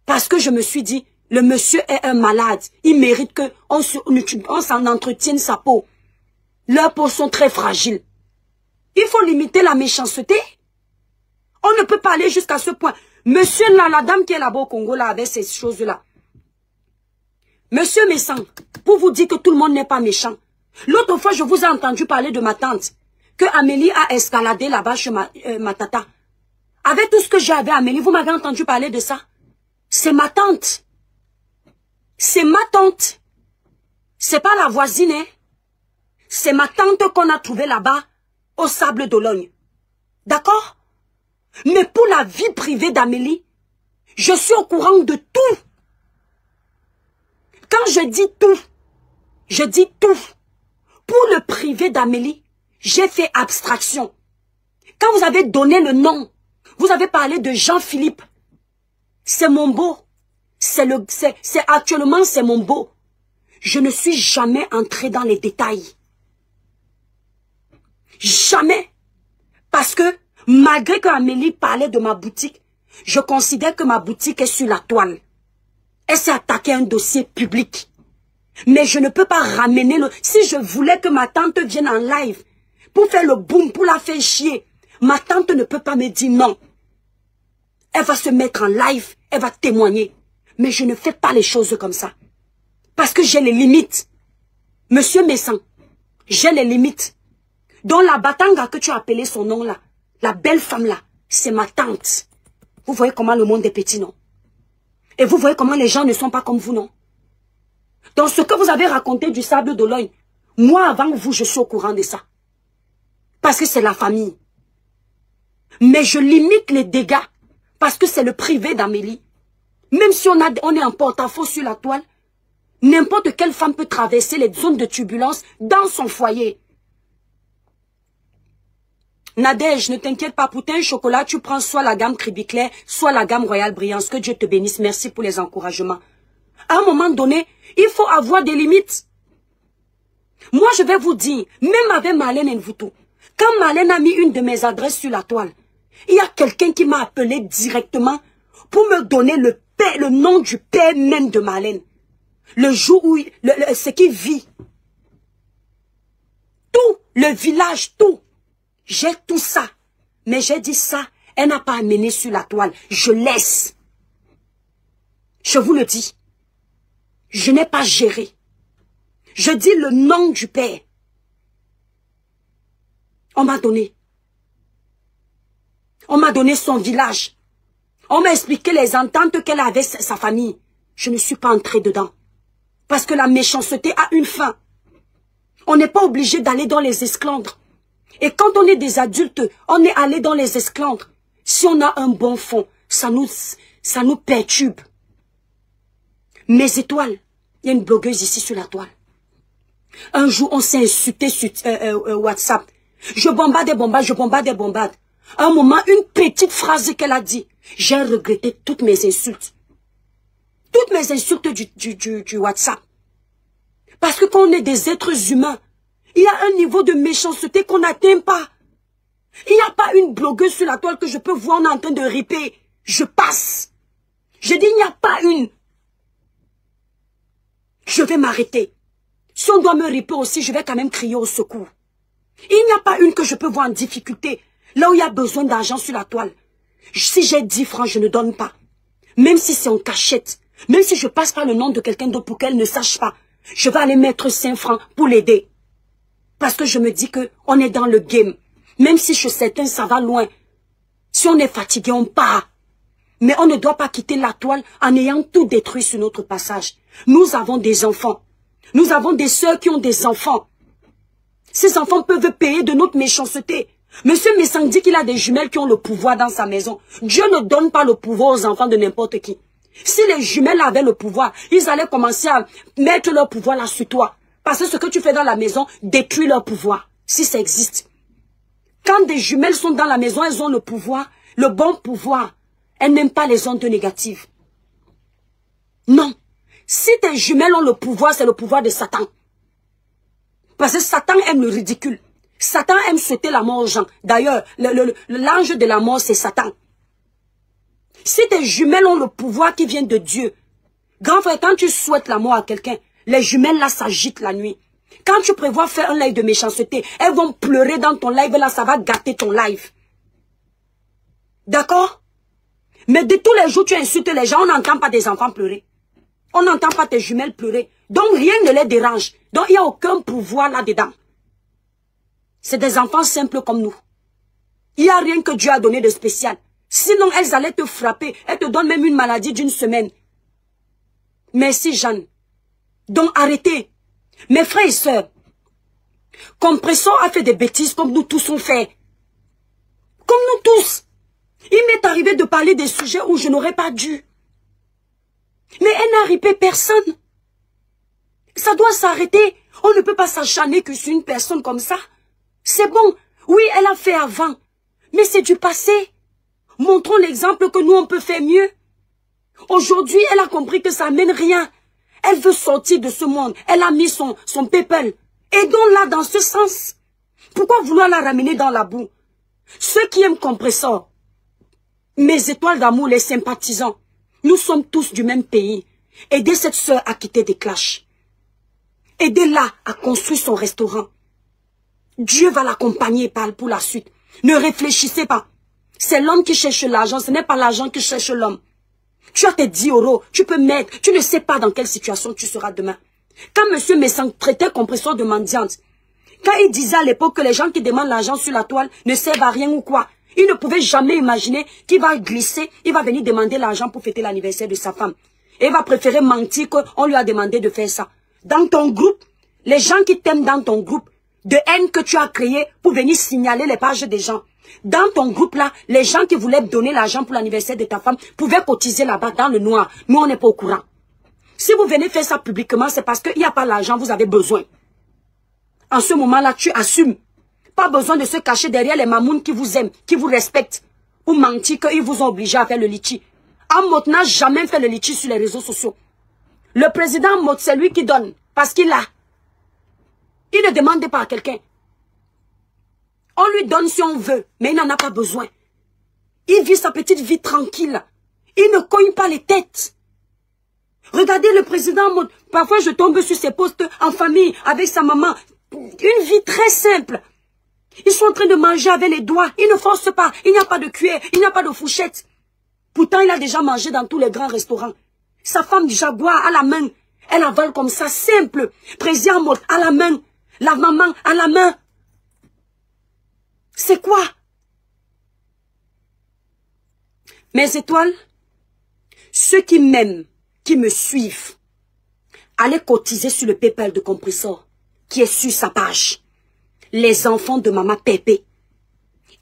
Parce que je me suis dit, le monsieur est un malade. Il mérite qu'on s'en entretienne sa peau. Leurs peaux sont très fragiles. Il faut limiter la méchanceté. On ne peut pas aller jusqu'à ce point. Monsieur là, la dame qui est là-bas au Congo, là, avec ces choses-là. Monsieur Messan, pour vous dire que tout le monde n'est pas méchant. L'autre fois, je vous ai entendu parler de ma tante. Que Amélie a escaladé là-bas chez ma tata. Avec tout ce que j'avais, Amélie, vous m'avez entendu parler de ça? C'est ma tante. C'est ma tante. C'est pas la voisine, hein? C'est ma tante qu'on a trouvée là-bas, au Sable d'Ologne. D'accord? Mais pour la vie privée d'Amélie, je suis au courant de tout. Quand je dis tout. Pour le privé d'Amélie, j'ai fait abstraction. Quand vous avez donné le nom, vous avez parlé de Jean-Philippe. C'est mon beau. Actuellement, c'est mon beau. je ne suis jamais entrée dans les détails. Jamais. Parce que, malgré que Amélie parlait de ma boutique, je considère que ma boutique est sur la toile. Elle s'est attaquée à un dossier public. Mais je ne peux pas ramener le... Si je voulais que ma tante vienne en live pour faire le boom, pour la faire chier, ma tante ne peut pas me dire non. Elle va se mettre en live, elle va témoigner. Mais je ne fais pas les choses comme ça. Parce que j'ai les limites. Monsieur Messan, j'ai les limites. Donc la Batanga que tu as appelé son nom là, la belle femme là, c'est ma tante. Vous voyez comment le monde est petit, non? Et vous voyez comment les gens ne sont pas comme vous, non? Donc ce que vous avez raconté du Sable d'Olonne, moi avant vous, je suis au courant de ça. Parce que c'est la famille. Mais je limite les dégâts parce que c'est le privé d'Amélie. Même si on est en porte-à-faux sur la toile, n'importe quelle femme peut traverser les zones de turbulence dans son foyer. Nadège, ne t'inquiète pas, pour un chocolat, tu prends soit la gamme Cribiclair, soit la gamme Royal Brillance. Que Dieu te bénisse. Merci pour les encouragements. À un moment donné, il faut avoir des limites. Moi, je vais vous dire, même avec Marlène Nvuto, quand Marlène a mis une de mes adresses sur la toile, il y a quelqu'un qui m'a appelé directement pour me donner le nom du père même de Marlène. Le jour où ce qui vit. Tout, le village, tout. J'ai tout ça. Mais j'ai dit ça, elle n'a pas amené sur la toile. Je laisse. Je vous le dis. Je n'ai pas géré. Je dis le nom du père. On m'a donné. On m'a donné son village. On m'a expliqué les ententes qu'elle avait avec sa famille. Je ne suis pas entrée dedans. Parce que la méchanceté a une fin. On n'est pas obligé d'aller dans les esclandres. Et quand on est des adultes, on est allé dans les esclandres. Si on a un bon fond, ça nous perturbe. Mes étoiles, il y a une blogueuse ici sur la toile. Un jour, on s'est insulté sur WhatsApp. Je bombade. À un moment, une petite phrase qu'elle a dit. J'ai regretté toutes mes insultes. Toutes mes insultes du WhatsApp. Parce que quand on est des êtres humains, il y a un niveau de méchanceté qu'on n'atteint pas. Il n'y a pas une blogueuse sur la toile que je peux voir, on est en train de riper. Je passe. Je dis, il n'y a pas une. Je vais m'arrêter. Si on doit me riper aussi, je vais quand même crier au secours. Il n'y a pas une que je peux voir en difficulté. Là où il y a besoin d'argent sur la toile. Si j'ai 10 francs, je ne donne pas. Même si c'est en cachette. Même si je passe par le nom de quelqu'un d'autre pour qu'elle ne sache pas. Je vais aller mettre 5 francs pour l'aider. Parce que je me dis que on est dans le game. Même si chez certains, ça va loin. Si on est fatigué, on part. Mais on ne doit pas quitter la toile en ayant tout détruit sur notre passage. Nous avons des enfants. Nous avons des sœurs qui ont des enfants. Ces enfants peuvent payer de notre méchanceté. Monsieur Messang dit qu'il a des jumelles qui ont le pouvoir dans sa maison. Dieu ne donne pas le pouvoir aux enfants de n'importe qui. Si les jumelles avaient le pouvoir, ils allaient commencer à mettre leur pouvoir là sur toi. Parce que ce que tu fais dans la maison détruit leur pouvoir. Si ça existe. Quand des jumelles sont dans la maison, elles ont le pouvoir, le bon pouvoir. Elles n'aiment pas les ondes négatives. Non. Si tes jumelles ont le pouvoir, c'est le pouvoir de Satan. Parce que Satan aime le ridicule. Satan aime souhaiter la mort aux gens. D'ailleurs, l'ange de la mort, c'est Satan. Si tes jumelles ont le pouvoir qui vient de Dieu, grand frère, quand tu souhaites la mort à quelqu'un, les jumelles là s'agitent la nuit. Quand tu prévois faire un live de méchanceté, elles vont pleurer dans ton live, là, ça va gâter ton live. D'accord? Mais de tous les jours, tu insultes les gens, on n'entend pas des enfants pleurer. On n'entend pas tes jumelles pleurer. Donc, rien ne les dérange. Donc, il n'y a aucun pouvoir là-dedans. C'est des enfants simples comme nous. Il n'y a rien que Dieu a donné de spécial. Sinon, elles allaient te frapper. Elles te donnent même une maladie d'une semaine. Merci, Jeanne. Donc, arrêtez. Mes frères et sœurs, Compression a fait des bêtises comme nous tous on fait. Comme nous tous. Il m'est arrivé de parler des sujets où je n'aurais pas dû. Mais elle n'a ripé personne. Ça doit s'arrêter. On ne peut pas s'acharner que sur une personne comme ça. C'est bon. Oui, elle a fait avant. Mais c'est du passé. Montrons l'exemple que nous, on peut faire mieux. Aujourd'hui, elle a compris que ça mène rien. Elle veut sortir de ce monde. Elle a mis son PayPal. Aidons-la dans ce sens. Pourquoi vouloir la ramener dans la boue? Ceux qui aiment Compressor, mes étoiles d'amour, les sympathisants, nous sommes tous du même pays. Aidez cette sœur à quitter des clashs. Aidez-la à construire son restaurant. Dieu va l'accompagner pour la suite. Ne réfléchissez pas. C'est l'homme qui cherche l'argent, ce n'est pas l'argent qui cherche l'homme. Tu as tes 10 euros, tu peux mettre, tu ne sais pas dans quelle situation tu seras demain. Quand M. Messang traitait Compressor de mendiante, quand il disait à l'époque que les gens qui demandent l'argent sur la toile ne servent à rien ou quoi, il ne pouvait jamais imaginer qu'il va glisser, il va venir demander l'argent pour fêter l'anniversaire de sa femme. Et il va préférer mentir qu'on lui a demandé de faire ça. Dans ton groupe, les gens qui t'aiment dans ton groupe, de haine que tu as créé pour venir signaler les pages des gens. Dans ton groupe là, les gens qui voulaient donner l'argent pour l'anniversaire de ta femme pouvaient cotiser là-bas dans le noir. Nous, on n'est pas au courant. Si vous venez faire ça publiquement, c'est parce qu'il n'y a pas l'argent, vous avez besoin. En ce moment-là, tu assumes. Pas besoin de se cacher derrière les mamounes qui vous aiment, qui vous respectent, ou mentir qu'ils vous ont obligé à faire le litchi. Amot n'a jamais fait le litchi sur les réseaux sociaux. Le président Amot, c'est lui qui donne, parce qu'il a. Il ne demande pas à quelqu'un. On lui donne si on veut, mais il n'en a pas besoin. Il vit sa petite vie tranquille. Il ne cogne pas les têtes. Regardez le président Amot. Parfois, je tombe sur ses posts en famille, avec sa maman. Une vie très simple. Ils sont en train de manger avec les doigts. Ils ne forcent pas. Il n'y a pas de cuillère. Il n'y a pas de fourchette. Pourtant, il a déjà mangé dans tous les grands restaurants. Sa femme du Jaguar à la main. Elle avale comme ça, simple. Président Amot à la main. La maman à la main. C'est quoi? Mes étoiles, ceux qui m'aiment, qui me suivent, allez cotiser sur le PayPal de Compressor, qui est sur sa page. Les enfants de Maman Pépé.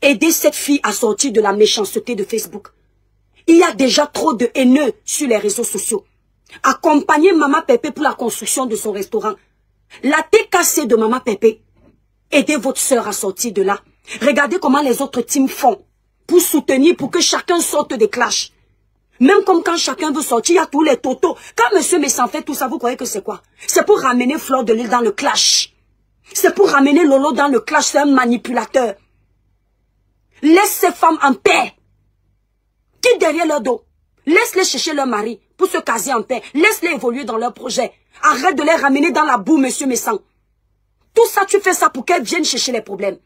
Aidez cette fille à sortir de la méchanceté de Facebook. Il y a déjà trop de haineux sur les réseaux sociaux. Accompagnez Maman Pépé pour la construction de son restaurant. La TKC de Maman Pépé. Aidez votre soeur à sortir de là. Regardez comment les autres teams font pour soutenir, pour que chacun sorte des clashs. Même comme quand chacun veut sortir, il y a tous les totos. Quand M. Messang fait tout ça, vous croyez que c'est quoi? C'est pour ramener Fleur de Lys dans le clash. C'est pour ramener Lolo dans le clash, c'est un manipulateur. Laisse ces femmes en paix. Quitte derrière leur dos. Laisse-les chercher leur mari pour se caser en paix. Laisse-les évoluer dans leur projet. Arrête de les ramener dans la boue, M. Messang. Tout ça, tu fais ça pour qu'elles viennent chercher les problèmes.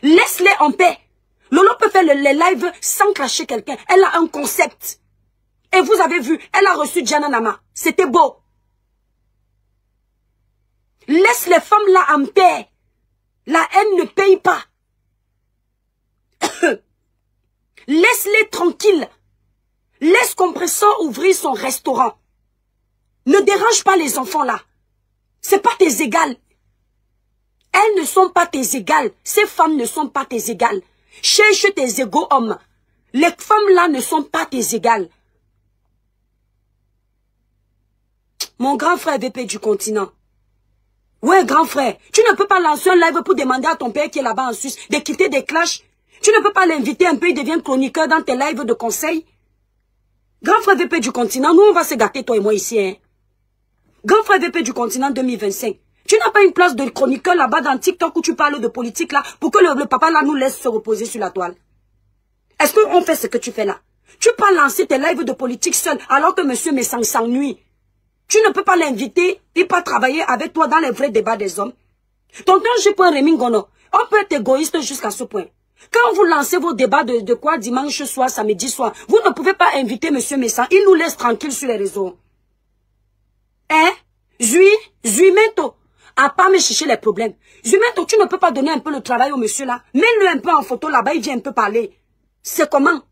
Laisse-les en paix. Lolo peut faire les lives sans clasher quelqu'un. Elle a un concept. Et vous avez vu, elle a reçu Diana Nama. C'était beau. Laisse les femmes là en paix. La haine ne paye pas. Laisse-les tranquilles. Laisse Compressor ouvrir son restaurant. Ne dérange pas les enfants là. C'est pas tes égales. Elles ne sont pas tes égales. Ces femmes ne sont pas tes égales. Cherche tes égaux hommes. Les femmes là ne sont pas tes égales. Mon grand frère VP du continent. Ouais, grand frère. Tu ne peux pas lancer un live pour demander à ton père qui est là-bas en Suisse de quitter des clashs. Tu ne peux pas l'inviter un peu, il devient chroniqueur dans tes lives de conseil. Grand frère VP du continent, nous on va se gâter toi et moi ici. Hein. Grand frère VP du continent 2025. Tu n'as pas une place de chroniqueur là-bas dans TikTok où tu parles de politique là pour que le papa là nous laisse se reposer sur la toile. Est-ce qu'on fait ce que tu fais là? Tu peux lancer tes lives de politique seul alors que M. Messang s'ennuie. Tu ne peux pas l'inviter et pas travailler avec toi dans les vrais débats des hommes. Tonton J.Rémy Mingono, on peut être égoïste jusqu'à ce point. Quand vous lancez vos débats de quoi dimanche soir, samedi soir, vous ne pouvez pas inviter M. Messang. Il nous laisse tranquille sur les réseaux. Hein? Zuimento. À pas me chercher les problèmes. Zuimento, tu ne peux pas donner un peu le travail au monsieur là. Mets-le un peu en photo là-bas, il vient un peu parler. C'est comment?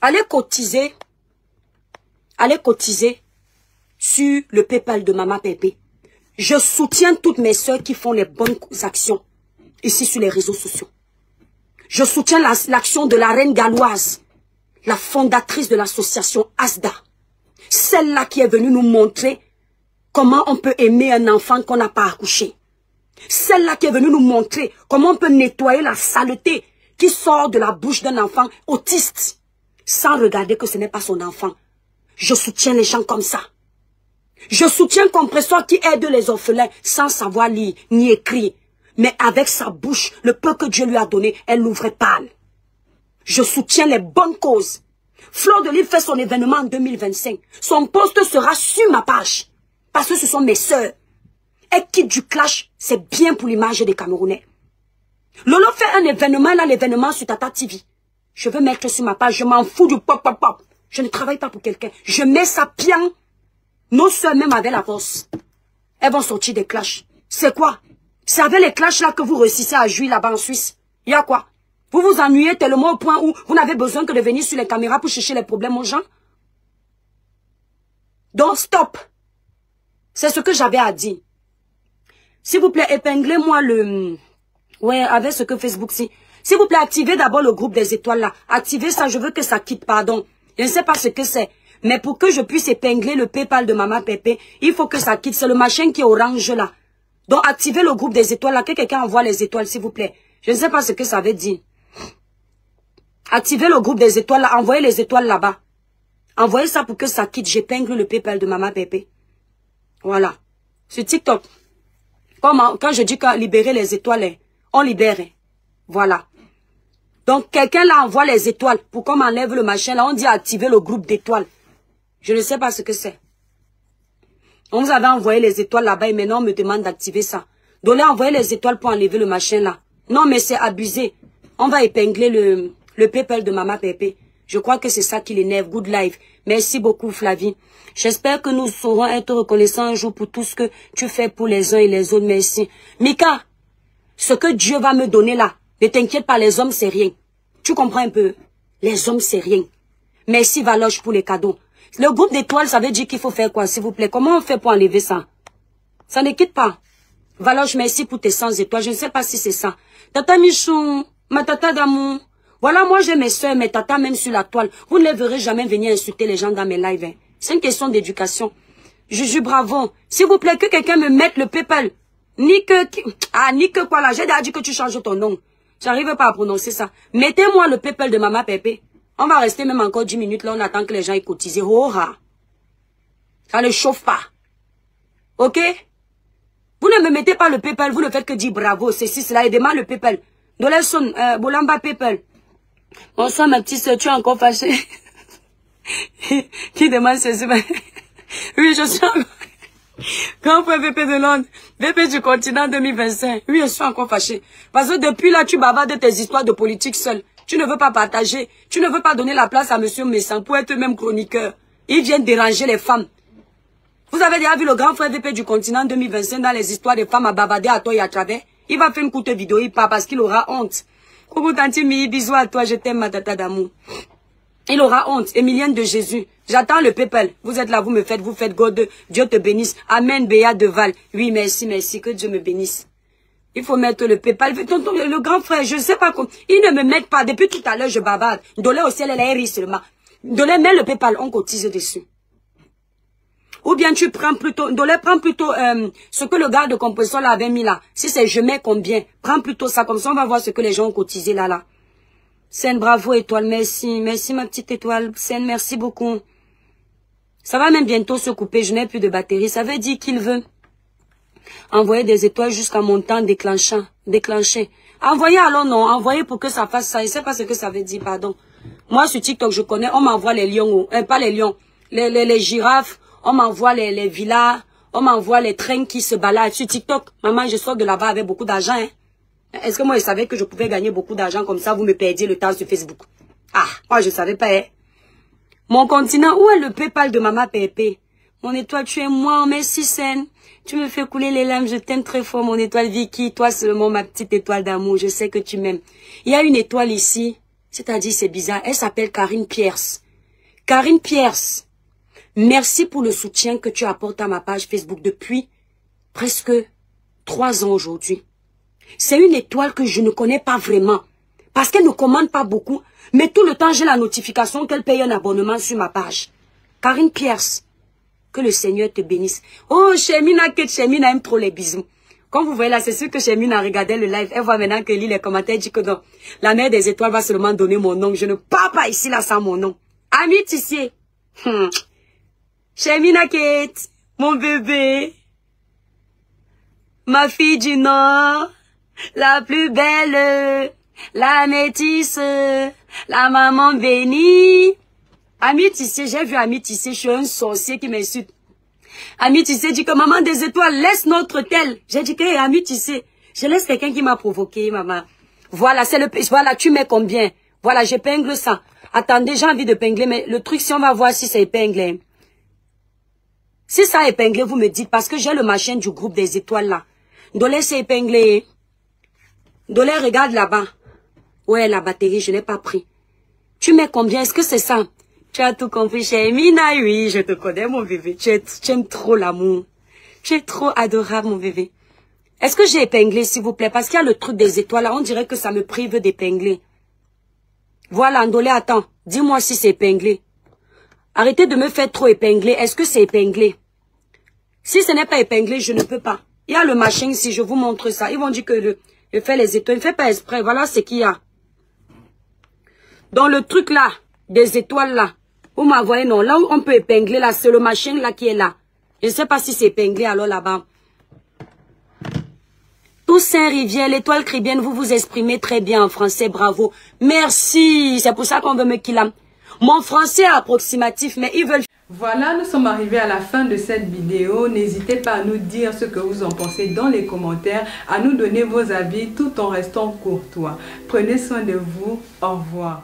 Allez cotiser sur le PayPal de Maman Pépé. Je soutiens toutes mes soeurs qui font les bonnes actions ici sur les réseaux sociaux. Je soutiens l'action de la reine galloise, la fondatrice de l'association ASDA. Celle-là qui est venue nous montrer comment on peut aimer un enfant qu'on n'a pas accouché. Celle-là qui est venue nous montrer comment on peut nettoyer la saleté qui sort de la bouche d'un enfant autiste sans regarder que ce n'est pas son enfant. Je soutiens les gens comme ça. Je soutiens Compressor qui aide les orphelins sans savoir lire ni écrire. Mais avec sa bouche, le peu que Dieu lui a donné, elle l'ouvrait pâle. Je soutiens les bonnes causes. Fleur de Lys fait son événement en 2025. Son poste sera sur ma page. Parce que ce sont mes sœurs. Elle quitte du clash, c'est bien pour l'image des Camerounais. Lolo fait un événement, là, l'événement sur Tata TV. Je veux mettre sur ma page, je m'en fous du pop, pop, pop. Je ne travaille pas pour quelqu'un. Je mets ça bien. Nos sœurs, même avec la force, elles vont sortir des clashs. C'est quoi? C'est avec les clashs là que vous réussissez à jouir là-bas en Suisse. Il y a quoi? Vous vous ennuyez tellement au point où vous n'avez besoin que de venir sur les caméras pour chercher les problèmes aux gens? Donc stop. C'est ce que j'avais à dire. S'il vous plaît, épinglez-moi le... Ouais, avec ce que Facebook dit. S'il vous plaît, activez d'abord le groupe des étoiles là. Activez ça, je veux que ça quitte, pardon. Je ne sais pas ce que c'est. Mais pour que je puisse épingler le PayPal de Maman Pépé, il faut que ça quitte. C'est le machin qui est orange là. Donc activez le groupe des étoiles là. Que quelqu'un envoie les étoiles, s'il vous plaît. Je ne sais pas ce que ça veut dire. Activez le groupe des étoiles là. Envoyez les étoiles là-bas. Envoyez ça pour que ça quitte. J'épingle le PayPal de Maman Pépé. Voilà. Sur TikTok. Quand je dis que libérer les étoiles, on libère. Voilà. Donc, quelqu'un là envoie les étoiles. Pour qu'on m'enlève le machin là, on dit activer le groupe d'étoiles. Je ne sais pas ce que c'est. On vous avait envoyé les étoiles là-bas et maintenant on me demande d'activer ça. Donc là, envoyez les étoiles pour enlever le machin là. Non, mais c'est abusé. On va épingler le PayPal de Maman Pépé. Je crois que c'est ça qui l'énerve. Good life. Merci beaucoup, Flavie. J'espère que nous saurons être reconnaissants un jour pour tout ce que tu fais pour les uns et les autres. Merci. Mika, ce que Dieu va me donner là, ne t'inquiète pas, les hommes, c'est rien. Tu comprends un peu? Les hommes, c'est rien. Merci, Valoche, pour les cadeaux. Le groupe d'étoiles, ça veut dire qu'il faut faire quoi, s'il vous plaît? Comment on fait pour enlever ça? Ça ne quitte pas. Valoche, merci pour tes 100 étoiles. Je ne sais pas si c'est ça. Tata Michou, ma tata d'amour. Voilà, moi, j'ai mes soeurs, mes tatas, même sur la toile. Vous ne les verrez jamais venir insulter les gens dans mes lives. Hein. C'est une question d'éducation. Juju, bravo. S'il vous plaît, que quelqu'un me mette le PayPal. Ni que quoi là. J'ai déjà dit que tu changes ton nom. J'arrive pas à prononcer ça. Mettez-moi le PayPal de Maman Pépé. On va rester même encore 10 minutes là. On attend que les gens aient cotisé. Oh, ça ne chauffe pas. Ok? Vous ne me mettez pas le PayPal. Vous ne faites que dire bravo. Ceci, cela. Aidez-moi le PayPal. Doleson, Bolamba PayPal. Bonsoir ma petite soeur. Tu es encore fâchée? Qui demande ceci? Oui, je suis encore... Grand frère VP de Londres, VP du continent 2025. Oui, je suis encore fâché. Parce que depuis là, tu bavardes tes histoires de politique seul. Tu ne veux pas partager. Tu ne veux pas donner la place à Monsieur Messan pour être même chroniqueur. Il vient déranger les femmes. Vous avez déjà vu le grand frère VP du continent 2025 dans les histoires des femmes à bavarder à toi et à travers. Il va faire une courte vidéo, il part parce qu'il aura honte. Coucou Tanti Mi, bisous à toi, je t'aime ma tata d'amour. Il aura honte. Emilienne de Jésus. J'attends le PayPal. Vous êtes là, vous faites God. Dieu te bénisse. Amen, Béa de Val. Oui, merci, merci. Que Dieu me bénisse. Il faut mettre le PayPal. Le grand frère, je ne sais pas comment. Ils ne me mettent pas. Depuis tout à l'heure, je bavarde. Dolé au ciel, elle est ri seulement. Dolé, mets le PayPal. On cotise dessus. Ou bien tu prends plutôt. Dolé, prends plutôt ce que le gars de compresseur là avait mis là. Si c'est je mets combien. Prends plutôt ça. Comme ça, on va voir ce que les gens ont cotisé là. Sen, bravo, étoile, merci. Merci, ma petite étoile. Sen, merci beaucoup. Ça va même bientôt se couper. Je n'ai plus de batterie. Ça veut dire qu'il veut envoyer des étoiles jusqu'à mon temps déclenché. Envoyez alors, non. Envoyez pour que ça fasse ça. Je ne sais pas ce que ça veut dire, pardon. Moi, sur TikTok, je connais. On m'envoie les lions. Pas les lions. Les girafes. On m'envoie les villas. On m'envoie les trains qui se baladent. Sur TikTok, maman, je sors de là-bas avec beaucoup d'argent, hein. Est-ce que moi, je savais que je pouvais gagner beaucoup d'argent comme ça, vous me perdiez le temps sur Facebook? Ah, moi, je savais pas, hein. Mon continent, où est le PayPal de Maman Pépé? Mon étoile, tu es moi, merci Sen. Tu me fais couler les larmes, je t'aime très fort, mon étoile Vicky. Toi seulement, ma petite étoile d'amour, je sais que tu m'aimes. Il y a une étoile ici, c'est-à-dire, c'est bizarre, elle s'appelle Karine Pierce. Karine Pierce, merci pour le soutien que tu apportes à ma page Facebook depuis presque 3 ans aujourd'hui. C'est une étoile que je ne connais pas vraiment. Parce qu'elle ne commande pas beaucoup. Mais tout le temps, j'ai la notification qu'elle paye un abonnement sur ma page. Karine Pierce. Que le Seigneur te bénisse. Oh, Chemina, que Chemina aime trop les bisous. Comme vous voyez là, c'est sûr que Chemina a regardé le live. Elle voit maintenant que lit les commentaires. Elle dit que non. La mère des étoiles va seulement donner mon nom. Je ne pars pas ici là sans mon nom. Ami Tissier. Shermina Kate, mon bébé. Ma fille du Nord, la plus belle, la métisse, la maman bénie. Ami Tissé, j'ai vu Ami Tissé, je suis un sorcier qui m'insulte. Ami Tissé dit que maman des étoiles, laisse notre tel. J'ai dit que Ami Tissé, je laisse quelqu'un qui m'a provoqué, maman. Voilà, voilà, tu mets combien? Voilà, j'épingle ça. Attendez, j'ai envie de pingler, mais le truc, si on va voir si c'est épinglé. Si ça est épinglé, vous me dites, parce que j'ai le machin du groupe des étoiles là. Dolé, c'est épinglé. Dolé, regarde là-bas. Ouais, la batterie, je l'ai pas pris. Tu mets combien? Est-ce que c'est ça? Tu as tout compris, Shermina, oui, je te connais, mon bébé. Tu aimes trop l'amour. Tu es trop adorable, mon bébé. Est-ce que j'ai épinglé, s'il vous plaît? Parce qu'il y a le truc des étoiles là, on dirait que ça me prive d'épingler. Voilà, Ndolé, attends. Dis-moi si c'est épinglé. Arrêtez de me faire trop épingler. Est-ce que c'est épinglé? Si ce n'est pas épinglé, je ne peux pas. Il y a le machin, si je vous montre ça. Ils vont dire que je fais les étoiles. Je ne fais pas exprès. Voilà ce qu'il y a. Dans le truc là, des étoiles là, vous m'envoyez, non. Là où on peut épingler, là, c'est le machin là qui est là. Je ne sais pas si c'est épinglé alors là-bas. Toussaint Rivière, l'étoile cribienne, vous vous exprimez très bien en français, bravo. Merci, c'est pour ça qu'on veut me killer. Mon français est approximatif, mais ils veulent... Voilà, nous sommes arrivés à la fin de cette vidéo. N'hésitez pas à nous dire ce que vous en pensez dans les commentaires, à nous donner vos avis tout en restant courtois. Prenez soin de vous, au revoir.